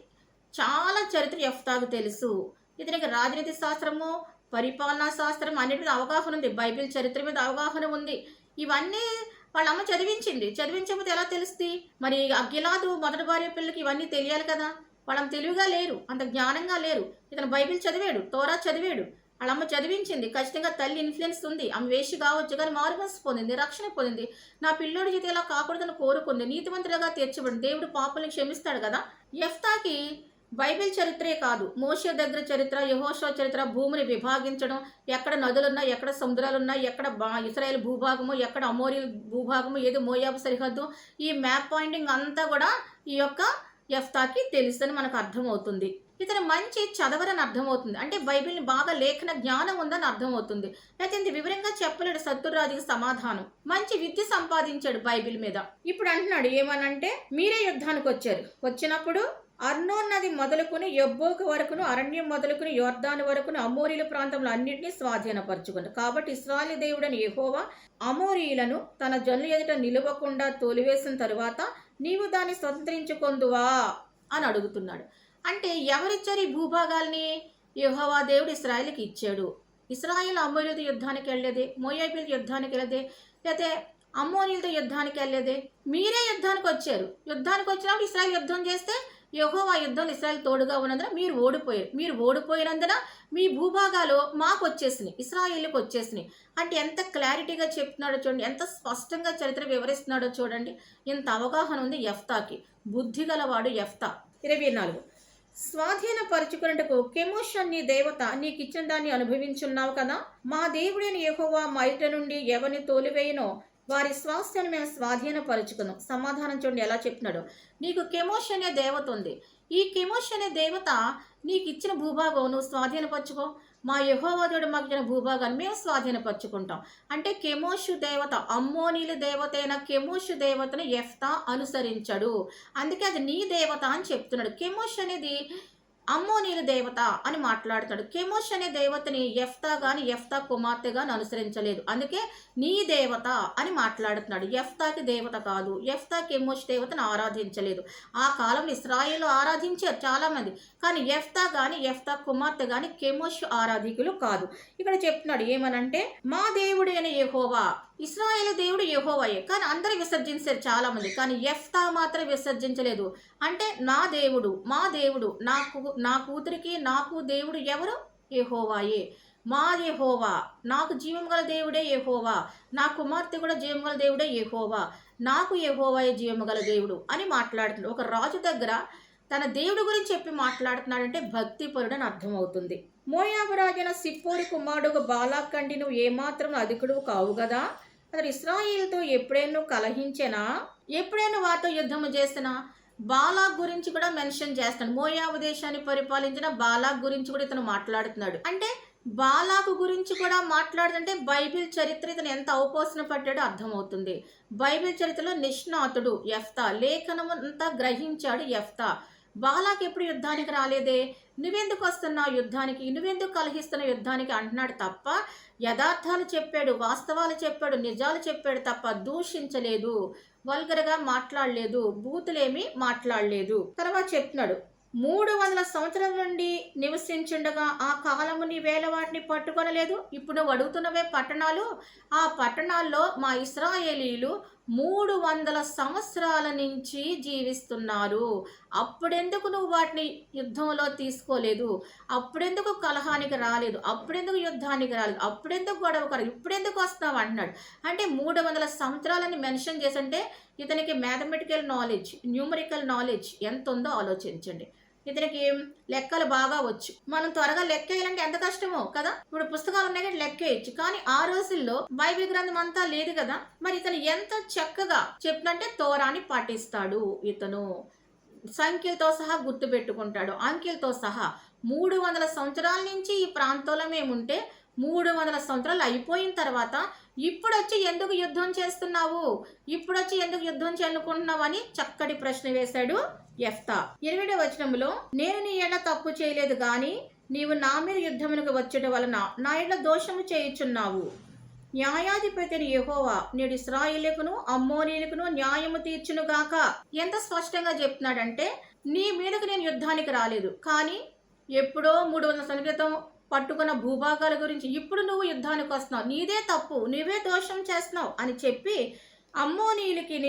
చాలా చరిత్ర యెఫ్తాకు తెలుసు. ఇతనికి రాజనీతి శాస్త్రము, పరిపాలనా శాస్త్రం అన్నిటి మీద అవగాహన ఉంది, బైబిల్ చరిత్ర మీద అవగాహన ఉంది. ఇవన్నీ వాళ్ళ అమ్మ చదివించింది. చదివించకపోతే ఎలా తెలుస్తుంది? మరి గిలాదు మొదటి భార్య పిల్లలకి ఇవన్నీ తెలియాలి కదా. వాళ్ళని తెలివిగా లేరు, అంత జ్ఞానంగా లేరు. ఇతను బైబిల్ చదివాడు, తోరా చదివాడు, వాళ్ళమ్మ చదివించింది. ఖచ్చితంగా తల్లి ఇన్ఫ్లుయెన్స్ ఉంది. ఆమె వేషి కావచ్చు కానీ మారుమనసు పొందింది, రక్షణ పొందింది. నా పిల్లోడి జీవితం ఇలా కాకూడదని కోరుకుంది, నీతిమంతులుగా తీర్చబడింది, దేవుడు పాపల్ని క్షమిస్తాడు కదా. యెఫ్తాకి బైబిల్ చరిత్రే కాదు, మోషే దగ్గర చరిత్ర, యెహోషువ చరిత్ర, భూమిని విభాగించడం, ఎక్కడ నదులున్నాయి, ఎక్కడ సముద్రాలున్నాయి, ఎక్కడ ఇశ్రాయేల్ భూభాగము, ఎక్కడ అమోరియల్ భూభాగము, ఏది మోయాబు సరిహద్దు, ఈ మ్యాప్ పాయింటింగ్ అంతా కూడా ఈ యొక్క యెఫ్తాకి తెలుసని మనకు అర్థమవుతుంది. ఇతను మంచి చదవరని అర్థమవుతుంది. అంటే బైబిల్ని బాగా లేఖన జ్ఞానం ఉందని అర్థమవుతుంది. అయితే ఇంత వివరంగా చెప్పలేడు సత్తురాజుకి సమాధానం. మంచి విద్య సంపాదించాడు బైబిల్ మీద. ఇప్పుడు అంటున్నాడు ఏమనంటే, మీరే యుద్ధానికి వచ్చారు, వచ్చినప్పుడు అర్నోన్ నది మొదలుకుని యబ్బోకు వరకును, అరణ్యం మొదలుకుని యోర్దాను వరకును అమోరీల ప్రాంతంలో అన్నింటినీ స్వాధీనపరచుకున్నారు. కాబట్టి ఇశ్రాయేలు దేవుడని యెహోవా అమోరీయులను తన జనుల ఎదుట నిలవకుండా తోలివేసిన తరువాత నీవు దాన్ని స్వతంత్రించుకొందువా అని అడుగుతున్నాడు. అంటే ఎవరిచ్చారు ఈ భూభాగాల్ని? యెహోవా దేవుడు ఇశ్రాయేలుకి ఇచ్చాడు. ఇశ్రాయేల్ అమోరీయులతో యుద్ధానికి వెళ్ళలేదే, మోయాబీలతో యుద్ధానికి వెళ్ళదే, లేకపోతే అమ్మోనీలతో యుద్ధానికి వెళ్ళలేదే. మీరే యుద్ధానికి వచ్చారు. యుద్ధానికి వచ్చినప్పుడు ఇశ్రాయేల్ యుద్ధం చేస్తే యెహోవా యుద్ధం ఇశ్రాయేల్ తోడుగా ఉన్నందున మీరు ఓడిపోయారు. మీరు ఓడిపోయినందున మీ భూభాగాలు మాకు వచ్చేసినాయి, ఇశ్రాయేలుకి వచ్చేసినాయి. అంటే ఎంత క్లారిటీగా చెప్తున్నాడో చూడండి, ఎంత స్పష్టంగా చరిత్ర వివరిస్తున్నాడో చూడండి. ఇంత అవగాహన ఉంది యెఫ్తాకి. బుద్ధి గలవాడు యెఫ్తా. 24 స్వాధీనపరుచుకున్నట్టుకు కెమోష్ నీ దేవత నీకు ఇచ్చిన దాన్ని అనుభవించున్నావు కదా. మా దేవుడైన యెహోవా మా ఎదుట నుండి ఎవరిని తోలివేయనో వారి స్వాస్థ్యాన్ని మేము స్వాధీనపరుచుకున్నాం. సమాధానం చూడండి ఎలా చెప్తున్నాడు. నీకు కెమోష్ అనే దేవత ఉంది. ఈ కెమోష్ అనే దేవత నీకు ఇచ్చిన భూభాగం నువ్వు స్వాధీనపరచుకో. మా యెహోవా దేవుడు మాకు ఇచ్చిన భూభాగాన్ని మేము స్వాధీనపరచుకుంటాం. అంటే కెమోషు దేవత, అమ్మోనీల దేవత అయిన కెమోషు దేవతను యెఫ్తా అనుసరించాడు. అందుకే అది నీ దేవత అని చెప్తున్నాడు. కెమోష్ అనేది అమ్మోనీల దేవత అని మాట్లాడుతాడు. కెమోష్ అనే దేవతని యెఫ్తా గాని యెఫ్తా కుమార్తె గాని అనుసరించలేదు. అందుకే నీ దేవత అని మాట్లాడుతున్నాడు. యెఫ్తాకి దేవత కాదు. యెఫ్తా కెమోష్ దేవతను ఆరాధించలేదు. ఆ కాలంలో ఇశ్రాయేలు ఆరాధించారు చాలా మంది, కానీ యెఫ్తా గాని యెఫ్తా కుమార్తె గాని కెమోష్ ఆరాధికులు కాదు. ఇక్కడ చెప్తున్నాడు ఏమనంటే, మా దేవుడైన యెహోవా, ఇశ్రాయేలు దేవుడు యెహోవాయే, కానీ అందరూ విసర్జించారు చాలా మంది, కానీ యెఫ్తా మాత్రం విసర్జించలేదు. అంటే నా దేవుడు, మా దేవుడు, నా కూతురికి నాకు దేవుడు ఎవరు? యెహోవాయే. మా యెహోవా, నాకు జీవం గల దేవుడే యెహోవా, నా కుమార్తె కూడా జీవం గల దేవుడే యెహోవా, నాకు యెహోవాయే జీవం గల దేవుడు అని మాట్లాడుతున్నాడు. ఒక రాజు దగ్గర తన దేవుడి గురించి చెప్పి మాట్లాడుతున్నాడంటే భక్తిపరుడు అని అర్థమవుతుంది. మోయాబు రాజైన సిప్పోరు కుమారుడు బాలాకండి నువ్వు ఏమాత్రం అధికుడు కావు కదా. అతడు ఇశ్రాయేలుతో ఎప్పుడైనా కలహించేనా, ఎప్పుడైనా వారితో యుద్ధము చేసినా. బాలాక్ గురించి కూడా మెన్షన్ చేస్తాడు. మోయాబు దేశాన్ని పరిపాలించిన బాలాక్ గురించి కూడా ఇతను మాట్లాడుతున్నాడు. అంటే బాలాకు గురించి కూడా మాట్లాడుతుంటే బైబిల్ చరిత్ర ఇతను ఎంత అవపోసన పడ్డాడో అర్థమవుతుంది. బైబిల్ చరిత్రలో నిష్ణాతుడు యెఫ్తా, లేఖనం అంతా గ్రహించాడు యెఫ్తా. బాలాక్ ఎప్పుడు యుద్ధానికి రాలేదే, నువ్వెందుకు వస్తున్నావు యుద్ధానికి, నువ్వెందుకు కలహిస్తున్న యుద్ధానికి అంటున్నాడు తప్ప యథార్థాలు చెప్పాడు, వాస్తవాలు చెప్పాడు, నిజాలు చెప్పాడు తప్ప దూషించలేదు, వల్గరగా మాట్లాడలేదు, బూతులేమి మాట్లాడలేదు. తర్వాత చెప్తున్నాడు 300 సంవత్సరాల నుండి నివసించుండగా ఆ కాలము నీ వేల వాటిని పట్టుకొనలేదు. ఇప్పుడు నువ్వు అడుగుతున్నవే పట్టణాలు, ఆ పట్టణాల్లో మా ఇశ్రాయేలీయులు 300 సంవత్సరాల నుంచి జీవిస్తున్నారు. అప్పుడెందుకు నువ్వు వాటిని యుద్ధంలో తీసుకోలేదు, అప్పుడెందుకు కలహానికి రాలేదు, అప్పుడెందుకు యుద్ధానికి రాలేదు, అప్పుడెందుకు గొడవ కలదు, ఇప్పుడెందుకు వస్తున్నావు అంటున్నాడు. అంటే 300 సంవత్సరాలని మెన్షన్ చేసంటే ఇతనికి మ్యాథమెటికల్ నాలెడ్జ్, న్యూమరికల్ నాలెడ్జ్ ఎంత ఉందో ఆలోచించండి. ఇతనికి లెక్కలు బాగా వచ్చు. మనం త్వరగా లెక్క వేయాలంటే ఎంత కష్టమో కదా. ఇప్పుడు పుస్తకాలు ఉన్నాయి కదా, లెక్క వేయచ్చు. కానీ ఆ రోజుల్లో బైబిల్ గ్రంథం అంతా లేదు కదా. మరి ఇతను ఎంత చక్కగా చెప్తుంటే తోరాని పాటిస్తాడు. ఇతను సంఖ్యలతో సహా గుర్తు పెట్టుకుంటాడు, అంకెలతో సహా. 300 సంవత్సరాల నుంచి ఈ ప్రాంతంలో మేముంటే 300 సంవత్సరాలు అయిపోయిన తర్వాత ఇప్పుడొచ్చి ఎందుకు యుద్ధం చేస్తున్నావు, ఇప్పుడొచ్చి ఎందుకు యుద్ధం చేయాలనుకుంటున్నావు అని చక్కటి ప్రశ్న వేశాడు యెఫ్తా. 20వ వచనంలో, నేను నీ ఎడల తప్పు చేయలేదు గాని నీవు నా మీద యుద్ధమునకు వచ్చేట వలన నా ఎడల దోషము చేయుచున్నావు. న్యాయాధిపతిని యెహోవా నేడు ఇశ్రాయేలుకును అమ్మోనీయులకును న్యాయము తీర్చును గాక. ఎంత స్పష్టంగా చెప్తున్నాడంటే, నీ మీదకు నేను యుద్ధానికి రాలేదు, కానీ ఎప్పుడో 300 సంవత్సరాల క్రితం పట్టుకున్న భూభాగాల గురించి ఇప్పుడు నువ్వు యుద్ధానికి వస్తున్నావు, నీదే తప్పు, నువ్వే దోషం చేస్తున్నావు అని చెప్పి అమ్మోనీయులకి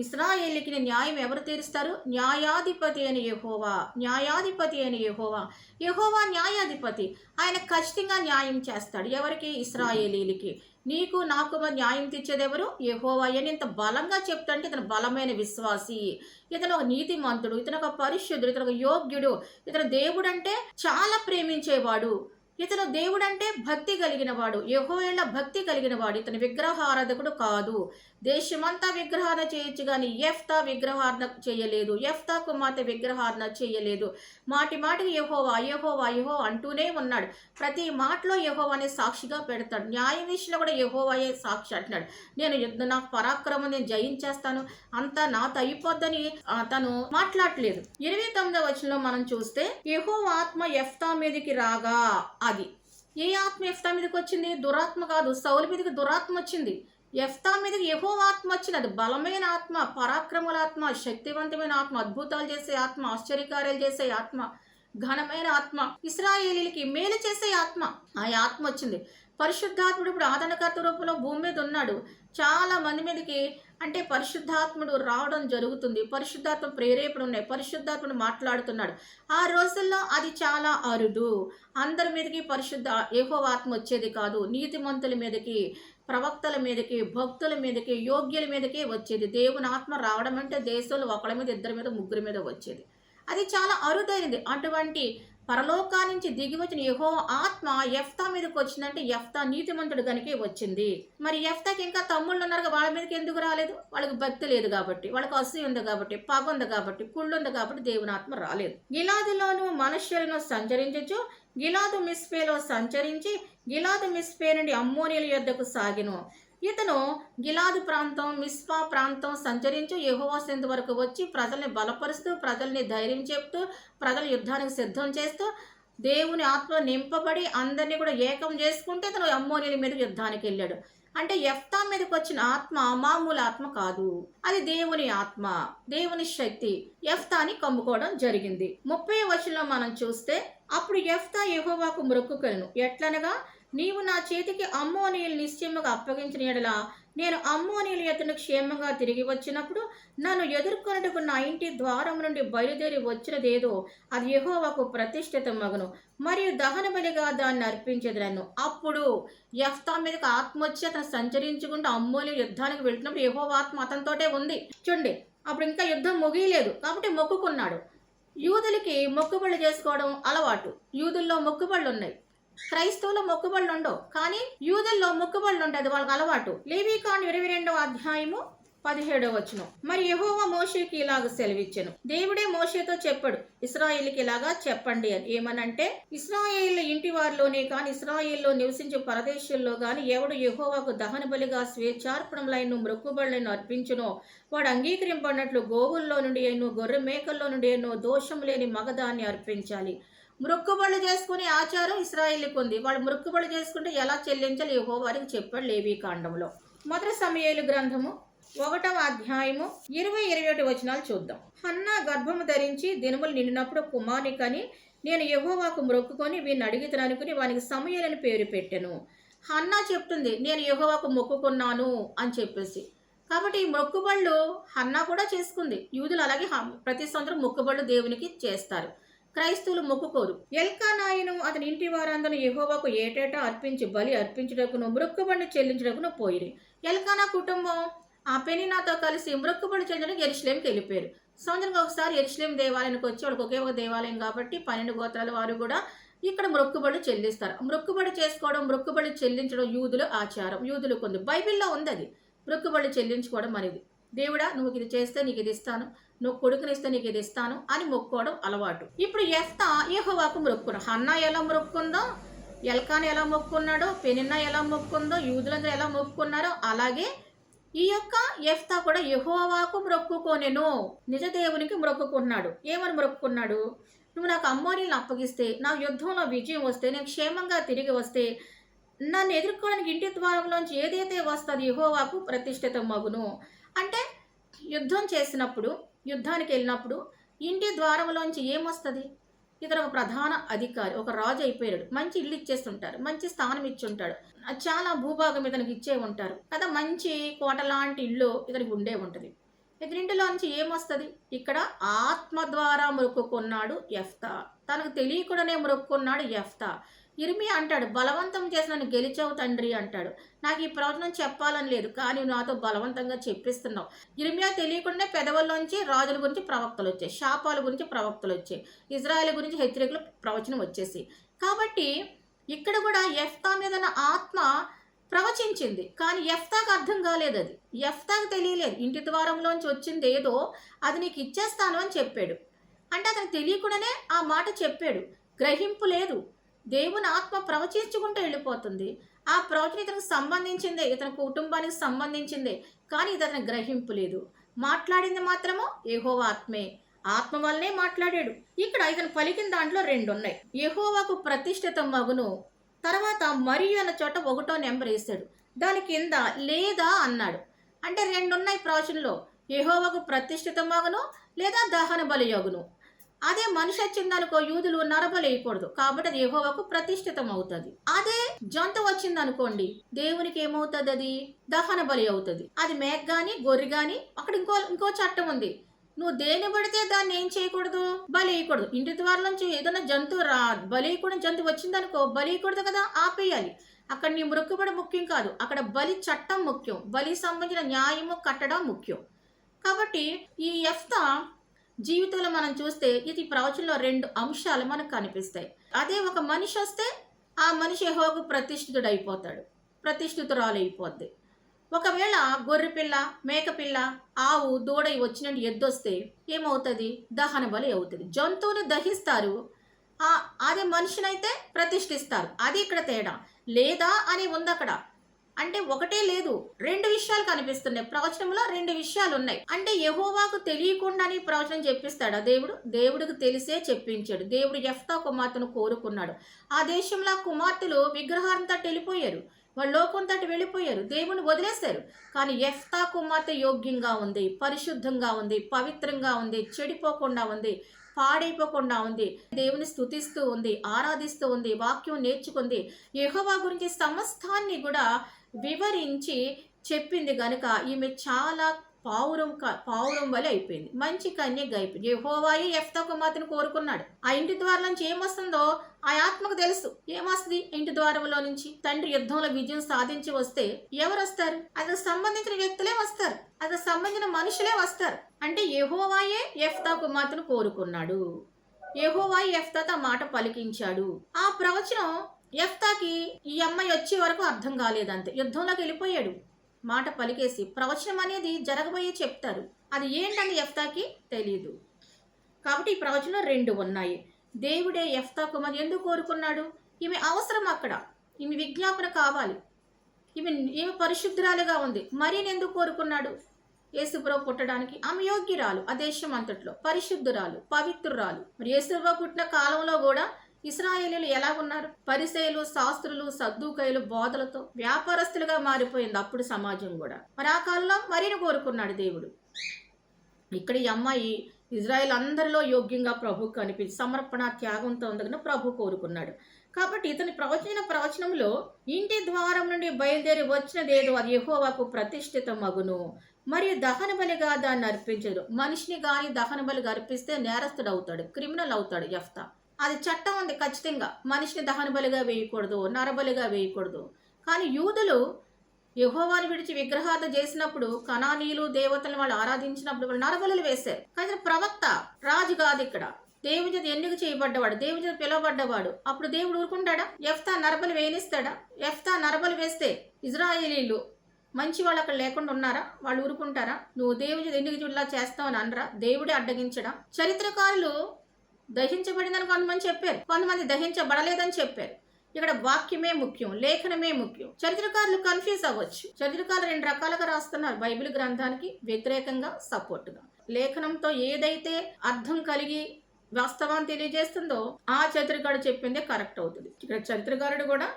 ఇశ్రాయేలుకి న్యాయం ఎవరు తీరుస్తారు? న్యాయాధిపతి అని యెహోవా. న్యాయాధిపతి అని యెహోవా. యెహోవా న్యాయాధిపతి. ఆయన ఖచ్చితంగా న్యాయం చేస్తాడు. ఎవరికి? ఇశ్రాయేలీలకి. నీకు నాకు న్యాయం తీర్చేది ఎవరు? యెహోవా అని ఇంత బలంగా చెప్తుంటే ఇతను బలమైన విశ్వాసి, ఇతను ఒక నీతిమంతుడు, ఇతను ఒక పరిశుద్ధుడు, ఇతను ఒక యోగ్యుడు, ఇతను దేవుడు అంటే చాలా ప్రేమించేవాడు, ఇతను దేవుడంటే భక్తి కలిగిన వాడు, యెహోవా భక్తి కలిగిన వాడు. ఇతను విగ్రహారాధకుడు కాదు. దేశమంతా విగ్రహారాధన చేయొచ్చు కానీ యెఫ్తా విగ్రహారాధన చేయలేదు. యెఫ్తా కుమార్తె విగ్రహారాధన చేయలేదు. మాటి మాటికి యెహోవా యెహోవా యెహోవా అంటూనే ఉన్నాడు. ప్రతి మాటలో యెహోవానే సాక్షిగా పెడతాడు. న్యాయ విషయంలో కూడా యెహోవాయే సాక్షి అంటున్నాడు. నేను నాకు పరాక్రమం, నేను జయించేస్తాను, అంతా నాతో అయిపోద్దని తను మాట్లాడలేదు. 29వ వచనంలో మనం చూస్తే, యెహోవా ఆత్మ యెఫ్తా మీదకి రాగా, అది ఏ ఆత్మ యెఫ్తా మీదకి వచ్చింది? దురాత్మ కాదు. సౌలు మీదకి దురాత్మ వచ్చింది. యెఫ్తా మీదకి యెహోవా ఆత్మ వచ్చింది. అది బలమైన ఆత్మ, పరాక్రముల ఆత్మ, శక్తివంతమైన ఆత్మ, అద్భుతాలు చేసే ఆత్మ, ఆశ్చర్యకార్యాలు చేసే ఆత్మ, ఘనమైన ఆత్మ, ఇశ్రాయేలీలకి మేలు చేసే ఆత్మ. ఆ ఆత్మ వచ్చింది. పరిశుద్ధాత్ముడు ఇప్పుడు ఆదరణకర్త రూపంలో భూమి మీద ఉన్నాడు. చాలా మంది మీదకి అంటే పరిశుద్ధాత్ముడు రావడం జరుగుతుంది. పరిశుద్ధాత్మ ప్రేరేపణ ఉన్నాయి. పరిశుద్ధాత్ముడు మాట్లాడుతున్నాడు. ఆ రోజుల్లో అది చాలా అరుదు. అందరి మీదకి యెహోవా ఆత్మ వచ్చేది కాదు. నీతిమంతుల మీదకి, ప్రవక్తల మీదకి, భక్తుల మీదకి, యోగ్యుల మీదకే వచ్చేది. దేవుని ఆత్మ రావడం అంటే దేశంలో ఒకళ్ళ మీద, ఇద్దరి మీద, ముగ్గురి మీద వచ్చేది. అది చాలా అరుదైనది. అటువంటి పరలోకా నుంచి దిగి వచ్చిన యెహోవా ఆత్మ యెఫ్తా మీదకి వచ్చిందంటే యెఫ్తా నీతిమంతుడు గనుకే వచ్చింది. మరి యెఫ్తాకి ఇంకా తమ్ముళ్ళు ఉన్నారు, వాళ్ళ మీదకి ఎందుకు రాలేదు? వాళ్ళకి భక్తి లేదు కాబట్టి, వాళ్ళకి అసూయ ఉంది కాబట్టి, పగ ఉంది కాబట్టి, కుళ్ళు ఉంది కాబట్టి దేవుని ఆత్మ రాలేదు. గిలాదులోను మనుష్యులను సంచరించచ్చు. గిలాదు మిస్పేలో సంచరించి గిలాదు మిస్పే నుండి అమ్మోనీయుల యొద్దకు సాగిను. ఇతను గిలాదు ప్రాంతం, మిస్పా ప్రాంతం సంచరించు యెహోవా సన్నిధి వరకు వచ్చి ప్రజల్ని బలపరుస్తూ, ప్రజల్ని ధైర్యం చెప్తూ, ప్రజల యుద్ధానికి సిద్ధం చేస్తూ, దేవుని ఆత్మ నింపబడి అందరినీ కూడా ఏకం చేసుకుంటే ఇతను అమ్మోనీయుల మీద యుద్ధానికి వెళ్ళాడు. అంటే యెఫ్తా మీదకి వచ్చిన ఆత్మ మామూలు ఆత్మ కాదు, అది దేవుని ఆత్మ, దేవుని శక్తి యెఫ్తాని కమ్ముకోవడం జరిగింది. 30వ వచనంలో మనం చూస్తే, అప్పుడు యెఫ్తా యెహోవాకు మొక్కుకొనెను. ఎట్లనగా, నీవు నా చేతికి అమ్మోనీయులు నిశ్చయముగా అప్పగించిన యెడల నేను అమ్మోనీయుల యొద్దకు క్షేమంగా తిరిగి వచ్చినప్పుడు నన్ను ఎదుర్కొనుటకు నా ఇంటి ద్వారం నుండి బయలుదేరి వచ్చినదేదో అది యెహోవాకు ప్రతిష్ఠిత మగును, మరియు దహన బలిగా దాన్ని అర్పించేదను. అప్పుడు యెఫ్తా మీదకి ఆత్మ వచ్చి అతను సంచరించుకుంటూ అమ్మోనీయుల యుద్ధానికి వెళ్తున్నప్పుడు యెహోవా ఆత్మ అతనితోటే ఉంది. చూడండి, అప్పుడు ఇంకా యుద్ధం ముగియలేదు కాబట్టి మొక్కుకున్నాడు. యూదులకి మొక్కుబళ్ళు చేసుకోవడం అలవాటు. యూదుల్లో మొక్కుబళ్ళు ఉన్నాయి. క్రైస్తవులు మొక్కుబళ్ళు ఉండవు, కానీ యూదుల్లో మొక్కుబళ్ళు ఉంటుంది, వాళ్ళకి అలవాటు. లేవీకాండం 22వ అధ్యాయము 17వ వచనం. మరి యెహోవా మోషేకి ఇలాగ సెలవిచ్చెను. దేవుడే మోషేతో చెప్పాడు, ఇశ్రాయేలుకి ఇలాగా చెప్పండి అని. ఏమనంటే, ఇశ్రాయేలు ఇంటి వారిలోనే కానీ ఇశ్రాయేల్లో నివసించే పరదేశంలో కానీ ఎవడు యెహోవాకు దహన బలిగా స్వేచ్ఛార్పణములైన మొక్కుబళ్ళను అర్పించునో వాడు అంగీకరింపడినట్లు గోవుల్లో నుండి ఎన్నో, గొర్రె మేకల్లో నుండి ఎన్నో దోషం లేని మగదాన్ని అర్పించాలి. మొక్కుబళ్ళు చేసుకునే ఆచారం ఇశ్రాయేలుకు ఉంది. వాళ్ళు మొక్కుబళ్ళు చేసుకుంటే ఎలా చెల్లించాలి యెహోవా వారికి చెప్పాడు లేవీకాండంలో. మొదటి సమూయేలు గ్రంథము 1వ అధ్యాయము 20-21 వచనాలు చూద్దాం. హన్నా గర్భము ధరించి దినములు నిండినప్పుడు కుమారుని కని నేను యెహోవాకు మొక్కుకొని వీడిని అడిగితను అనుకుని వానికి సమూయేలు అని పేరు పెట్టెను. హన్నా చెప్తుంది, నేను యెహోవాకు మొక్కుకున్నాను అని చెప్పేసి. కాబట్టి ఈ మొక్కుబళ్ళు హన్నా కూడా చేసుకుంది. యూదులు అలాగే ప్రతి సంవత్సరం మొక్కుబళ్ళు దేవునికి చేస్తారు. క్రైస్తవులు మొక్కుకోరు. ఎల్కానాయును అతని ఇంటి వారందరూ యెహోవాకు ఏటేటా బలి అర్పించుటకును మొక్కుబడిని చెల్లించుటకును పోయిరి. ఎల్కానా కుటుంబం ఆ పెనినాతో కలిసి మొక్కుబడి చెల్లించడానికి యెరూషలేముకి వెళ్ళిపోయారు. సంవత్సరానికి ఒకసారి యెరూషలేము దేవాలయానికి వచ్చి వాళ్ళకి ఒకే ఒక దేవాలయం కాబట్టి 12 గోత్రాల వారు కూడా ఇక్కడ మొక్కుబడులు చెల్లిస్తారు. మొక్కుబడి చేసుకోవడం, మొక్కుబడి చెల్లించడం యూదుల ఆచారం. యూదులు కొంది బైబిల్‌లో ఉంది అది. మొక్కుబడి చెల్లించుకోవడం అనేది. దేవుడా నువ్వు ఇది చేస్తే నీకు ఇది ఇస్తాను. నువ్వు కొడుకునిస్తే నీకు ఇది ఇస్తాను అని మొక్కుకోవడం అలవాటు. ఇప్పుడు యెఫ్తా యెహోవాకు మొక్కుకున్నాడు. హన్నా ఎలా మొక్కుకుందో, ఎల్కానా ఎలా మొక్కుకున్నాడో, పెనిన్నా ఎలా మొక్కుకుందో, యూదులందరూ ఎలా మొక్కుకున్నారో అలాగే ఈ యొక్క యెఫ్తా కూడా యెహోవాకు మొక్కుకొనెను. నిజ దేవునికి మొక్కుకున్నాడు. ఏమని మొక్కుకున్నాడు? నువ్వు నాకు అమ్మోనీలను అప్పగిస్తే, నా యుద్ధంలో విజయం వస్తే, నేను క్షేమంగా తిరిగి వస్తే, నన్ను ఎదుర్కోవడానికి ఇంటి ద్వారంలోంచి ఏదైతే వస్తుంది యెహోవాకు ప్రతిష్ఠితం మగును. అంటే యుద్ధం చేసినప్పుడు, యుద్ధానికి వెళ్ళినప్పుడు ఇంటి ద్వారంలోంచి ఏమొస్తుంది? ఇతను ఒక ప్రధాన అధికారి, ఒక రాజు అయిపోయాడు. మంచి ఇల్లు ఇచ్చేస్తుంటారు, మంచి స్థానం ఇచ్చి ఉంటాడు, చాలా భూభాగం ఇతనికి ఇచ్చే ఉంటారు కదా, మంచి కోట లాంటి ఇల్లు ఇతనికి ఉండే ఉంటుంది. ఇతనింటిలో నుంచి ఏమొస్తుంది? ఇక్కడ ఆత్మ ద్వారా మొక్కుకున్నాడు యెఫ్తా. తనకు తెలియకుండానే మొక్కుకున్నాడు యెఫ్తా. ఇర్మియా అంటాడు, బలవంతం చేసి నన్ను గెలిచావు తండ్రి అంటాడు. నాకు ఈ ప్రవచనం చెప్పాలని లేదు, కానీ నాతో బలవంతంగా చెప్పిస్తున్నావు. ఇర్మియా తెలియకుండా పెదవుల్లోంచి రాజుల గురించి ప్రవక్తలు వచ్చాయి, శాపాల గురించి ప్రవక్తలు వచ్చాయి, ఇజ్రాయెల్ గురించి హెచ్చరికలు ప్రవచనం వచ్చేసి. కాబట్టి ఇక్కడ కూడా యెఫ్తా మీద ఆత్మ ప్రవచించింది, కానీ యెఫ్తాకు అర్థం కాలేదు. అది యెఫ్తాకు తెలియలేదు. ఇంటి ద్వారంలోంచి వచ్చింది ఏదో అది నీకు ఇచ్చేస్తాను అని చెప్పాడు. అంటే అతనికి తెలియకుండానే ఆ మాట చెప్పాడు. గ్రహింపు లేదు. దేవుని ఆత్మ ప్రవచించుకుంటూ వెళ్ళిపోతుంది. ఆ ప్రవచన ఇతనికి సంబంధించిందే, ఇతని కుటుంబానికి సంబంధించిందే, కానీ ఇది అతనికి గ్రహింపు లేదు. మాట్లాడింది మాత్రము యెహోవా ఆత్మే. ఆత్మ వల్లనే మాట్లాడాడు. ఇక్కడ ఇతను పలికిన దాంట్లో 2 ఉన్నాయి. యెహోవాకు ప్రతిష్ఠితం మగును, తర్వాత మరియు అన్న చోట 1వ నెంబర్ వేసాడు. దాని కింద లేదా అన్నాడు. అంటే 2 ఉన్నాయి ప్రవచనలో. యెహోవాకు ప్రతిష్ఠితం మగును లేదా దహన బలి యగును. అదే మనిషి వచ్చిందనుకో యూదులు నరబలి వేయకూడదు, కాబట్టి అది యెహోవాకు ప్రతిష్ఠితం అవుతుంది. అదే జంతువు వచ్చిందనుకోండి దేవునికి ఏమవుతుంది? అది దహన బలి అవుతుంది. అది మేక గాని గొర్రె గాని. అక్కడ ఇంకో చట్టం ఉంది. నువ్వు దేని పడితే దాన్ని ఏం చేయకూడదు? బలి వేయకూడదు. ఇంటి ద్వారం నుంచి ఏదైనా జంతువు బలి వేయకూడదు జంతువు వచ్చిందనుకో బలి వేయకూడదు కదా, ఆపేయాలి. అక్కడ నీ మొక్కుబడి ముఖ్యం కాదు, అక్కడ బలి చట్టం ముఖ్యం. బలి సంబంధించిన న్యాయము కట్టడం ముఖ్యం. కాబట్టి ఈ యెఫ్తా జీవితంలో మనం చూస్తే ఇది ప్రవచనంలో 2 అంశాలు మనకు కనిపిస్తాయి. అదే ఒక మనిషి వస్తే ఆ మనిషి యెహోవాకు ప్రతిష్ఠితుడు అయిపోతాడు, ప్రతిష్ఠితురాలు అయిపోద్ది. ఒకవేళ గొర్రె పిల్ల, మేక పిల్ల, ఆవు, దూడ వచ్చినట్టు ఎద్దొస్తే ఏమవుతుంది? దహన బలి అవుతుంది. జంతువుని దహిస్తారు, అదే మనిషినైతే ప్రతిష్ఠిస్తారు. అది ఇక్కడ తేడా. లేదా అని ఉంది అక్కడ. అంటే ఒకటే లేదు, 2 విషయాలు కనిపిస్తున్నాయి. ప్రవచనంలో 2 విషయాలు ఉన్నాయి. అంటే యెహోవాకు తెలియకుండానే ప్రవచనం చెప్పిస్తాడా దేవుడు? దేవుడికి తెలిసే చెప్పించాడు. దేవుడు యెఫ్తా కుమార్తెను కోరుకున్నాడు. ఆ దేశంలో కుమార్తెలు విగ్రహారం తట్టు వెళ్ళిపోయారు, వాళ్ళు లోకం తట్టు వెళ్ళిపోయారు, దేవుని వదిలేశారు. కానీ యెఫ్తా కుమార్తె యోగ్యంగా ఉంది, పరిశుద్ధంగా ఉంది, పవిత్రంగా ఉంది, చెడిపోకుండా ఉంది, పాడైపోకుండా ఉంది, దేవుని స్తుతిస్తూ ఉంది, ఆరాధిస్తూ ఉంది, వాక్యం నేర్చుకుంది, యెహోవా గురించి సమస్తాన్ని కూడా వివరించి చెప్పింది గనుక ఈమె చాలా పావురం వలె అయిపోయింది. మంచి కన్యగా అయిపోయింది. యెహోవాయే యెఫ్తా కుమార్తెను కోరుకున్నాడు. ఆ ఇంటి ద్వారం నుంచి ఏమొస్తుందో ఆ ఆత్మకు తెలుసు. ఏమొస్తుంది ఇంటి ద్వారంలో నుంచి? తండ్రి యుద్ధంలో విజయం సాధించి వస్తే ఎవరు వస్తారు? అతనికి సంబంధించిన వ్యక్తులే వస్తారు, అతనికి సంబంధించిన మనుషులే వస్తారు. అంటే యెహోవాయే యెఫ్తా కుమార్తెను కోరుకున్నాడు. యెహోవాయే యెఫ్తాతో మాట పలికించాడు. ఆ ప్రవచనం యెఫ్తాకి ఈ అమ్మాయి వచ్చే వరకు అర్థం కాలేదంతే. యుద్ధంలోకి వెళ్ళిపోయాడు, మాట పలికేసి. ప్రవచనం అనేది జరగబోయే చెప్తారు, అది ఏంటని యెఫ్తాకి తెలియదు. కాబట్టి ఈ ప్రవచనంలో 2 ఉన్నాయి. దేవుడే యెఫ్తా కుమార్తె ఎందుకు కోరుకున్నాడు? ఈమె అవసరం అక్కడ, ఈమె విజ్ఞాపన కావాలి, ఈమె పరిశుద్ధురాలుగా ఉంది. మరి ఎందుకు కోరుకున్నాడు? యేసుప్రభు పుట్టడానికి ఆమె యోగ్యురాలు, ఆ దేశం అంతట్లో పరిశుద్ధురాలు, పవిత్రురాలు. మరి యేసుప్రభు పుట్టిన కాలంలో కూడా ఇశ్రాయేలీయులు ఎలా ఉన్నారు? పరిసయ్యులు, శాస్త్రులు, సద్దూకయ్యులు బోధలతో వ్యాపారస్తులుగా మారిపోయింది అప్పుడు సమాజం కూడా. మరి ఆ కాలంలో మరిని కోరుకున్నాడు దేవుడు. ఇక్కడ ఈ అమ్మాయి ఇజ్రాయెల్ అందరిలో యోగ్యంగా ప్రభు కనిపించి సమర్పణ త్యాగంతో ఉందగిన ప్రభు కోరుకున్నాడు. కాబట్టి ఇతని ప్రవచనంలో ఇంటి ద్వారం నుండి బయలుదేరి వచ్చినదేదో అది యెహోవాకు ప్రతిష్ఠిత మగును, మరియు దహన బలిగా దాన్ని అర్పించదు. మనిషిని గాని దహన బలిగా అర్పిస్తే నేరస్తుడు అవుతాడు, క్రిమినల్ అవుతాడు యెఫ్తా. అది చట్టం ఉంది ఖచ్చితంగా, మనిషిని దహన బలిగా వేయకూడదు, నరబలిగా వేయకూడదు. కానీ యూదులు యెహోవాను విడిచి విగ్రహార్థన చేసినప్పుడు కనానీయులు దేవతలను వాళ్ళు ఆరాధించినప్పుడు వాళ్ళు నరబలులు వేశారు. కానీ ప్రవక్త రాజు కాదు ఇక్కడ, దేవుని చేత ఎన్నిక చేయబడ్డవాడు, దేవుని చేత పిలువబడ్డవాడు. అప్పుడు దేవుడు ఊరుకుంటాడా? యెఫ్తా నరబలి వేయనిస్తాడా? యెఫ్తా నరబలి వేస్తే ఇజ్రాయేలీలు మంచి వాళ్ళు అక్కడ లేకుండా ఉన్నారా? వాళ్ళు ఊరుకుంటారా? నువ్వు దేవుని చేత ఎన్నిక చూడలా చేస్తావు అని అనరా? దేవుడే అడ్డగించడా? చరిత్రకారులు దహించబడిందని కొంతమంది చెప్పారు, కొంతమంది దహించబడలేదని చెప్పారు. ఇక్కడ వాక్యమే ముఖ్యం, లేఖనమే ముఖ్యం. చరిత్రకారులు కన్ఫ్యూజ్ అవ్వచ్చు. చరిత్రకారులు 2 రకాలుగా రాస్తున్నారు, బైబిల్ గ్రంథానికి వ్యతిరేకంగా, సపోర్టుగా. లేఖనంతో ఏదైతే అర్థం కలిగి వాస్తవాన్ని తెలియజేస్తుందో ఆ చరిత్రకారుడు చెప్పిందే కరెక్ట్ అవుతుంది. ఇక్కడ చరిత్రకారుడు కూడా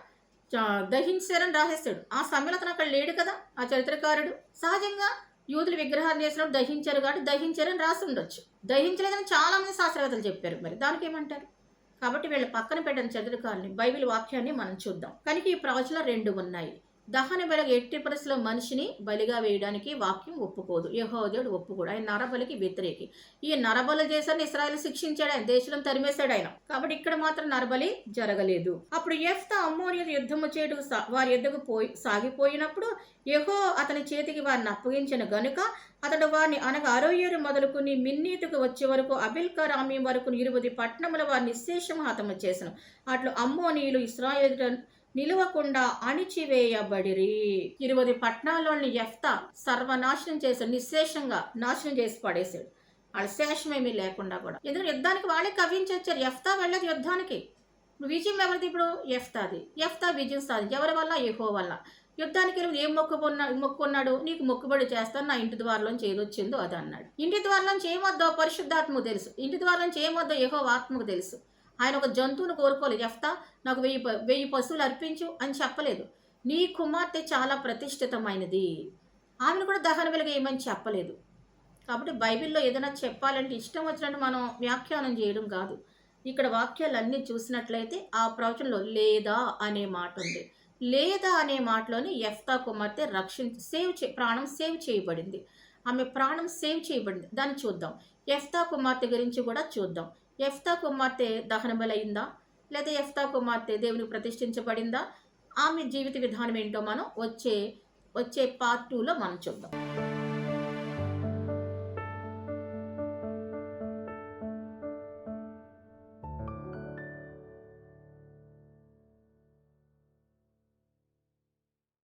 దహించారని రాసేస్తాడు. ఆ సమయంలో అతను అక్కడ లేడు కదా ఆ చరిత్రకారుడు. సహజంగా యూదులు విగ్రహాలు చేసినప్పుడు దహించారు కాబట్టి దహించారని రాసి ఉండొచ్చు. దహించలేదని చాలా మంది శాస్త్రవేత్తలు చెప్పారు. మరి దానికి ఏమంటారు? కాబట్టి వీళ్ళ పక్కన పెట్టిన చరిత్రకారుని బైబిల్ వాక్యాన్ని మనం చూద్దాం. కనుక ఈ ప్రవచనాలు 2 ఉన్నాయి. దహన బలిగా ఎట్టి పరిస్థితుల్లో మనిషిని బలిగా వేయడానికి వాక్యం ఒప్పుకోదు. యెహోవా దేవుడు ఒప్పుకోడు. ఆయన నరబలికి వ్యతిరేకి. ఈ నరబలి చేశారని ఇశ్రాయేలు శిక్షించాడు, ఆయన దేశంలో తరిమేశాడు ఆయన. కాబట్టి ఇక్కడ మాత్రం నరబలి జరగలేదు. అప్పుడు యెఫ్తా అమ్మోనీయులు యుద్ధము చేయుటకు వారి యుద్ధకు సాగిపోయినప్పుడు యెహోవా అతని చేతికి వారిని అప్పగించిన గనుక అతడు వారిని అనగా అరోయేరు మొదలుకుని మిన్నీతుకు వచ్చే వరకు అబిల్కరామీం వరకు 20 పట్టణముల వారిని నిశ్శేషం హతము చేసెను. అట్లు అమ్మోనీయులు ఇశ్రాయేలు నిలువకుండా అణిచివేయబడిరి. 20 పట్టణాల్లోని యెఫ్తా సర్వనాశనం చేశాడు, నిశ్శేషంగా నాశనం చేసి పడేశాడు. వాళ్ళ శేషమేమీ లేకుండా కూడా. ఎందుకంటే యుద్ధానికి వాళ్ళే కవ్వించి వచ్చారు. యెఫ్తా వెళ్ళదు యుద్ధానికి. విజయం ఎవరిది? ఇప్పుడు యెఫ్తాది. యెఫ్తా విజయం సాధించి ఎవరి వల్ల? యెహోవా వల్ల. యుద్ధానికి ఏం మొక్కుకున్నాడు? నీకు మొక్కుబడి చేస్తాను, నా ఇంటి ద్వారంలోంచి ఏదొచ్చిందో అది అన్నాడు. ఇంటి ద్వారంలోంచి ఏమొద్దో పరిశుద్ధాత్మకు తెలుసు, ఇంటి ద్వారంలోంచి ఏమొద్దో యెహోవా ఆత్మకు తెలుసు. ఆయన ఒక జంతువును కోరుకోలేదు. యెఫ్తా నాకు 1000 పశువులు అర్పించు అని చెప్పలేదు. నీ కుమార్తె చాలా ప్రతిష్ఠితమైనది, ఆమెను కూడా దహన బలిగా ఏమని చెప్పలేదు. కాబట్టి బైబిల్లో ఏదైనా చెప్పాలంటే ఇష్టం వచ్చినట్టు మనం వ్యాఖ్యానం చేయడం కాదు. ఇక్కడ వాక్యాలన్నీ చూసినట్లయితే ఆ ప్రవచనంలో లేదా అనే మాట ఉంది. లేదా అనే మాటలోని యెఫ్తా కుమార్తె ప్రాణం సేవ్ చేయబడింది. ఆమె ప్రాణం సేవ్ చేయబడింది. దాన్ని చూద్దాం. యెఫ్తా కుమార్తె గురించి కూడా చూద్దాం. యెఫ్తా కుమార్తె దహన బలి అయిందా, లేదా యెఫ్తా కుమార్తె దేవునికి ప్రతిష్ఠించబడిందా? ఆమె జీవిత విధానం ఏంటో మనం వచ్చే పార్ట్ 2లో మనం చూద్దాం.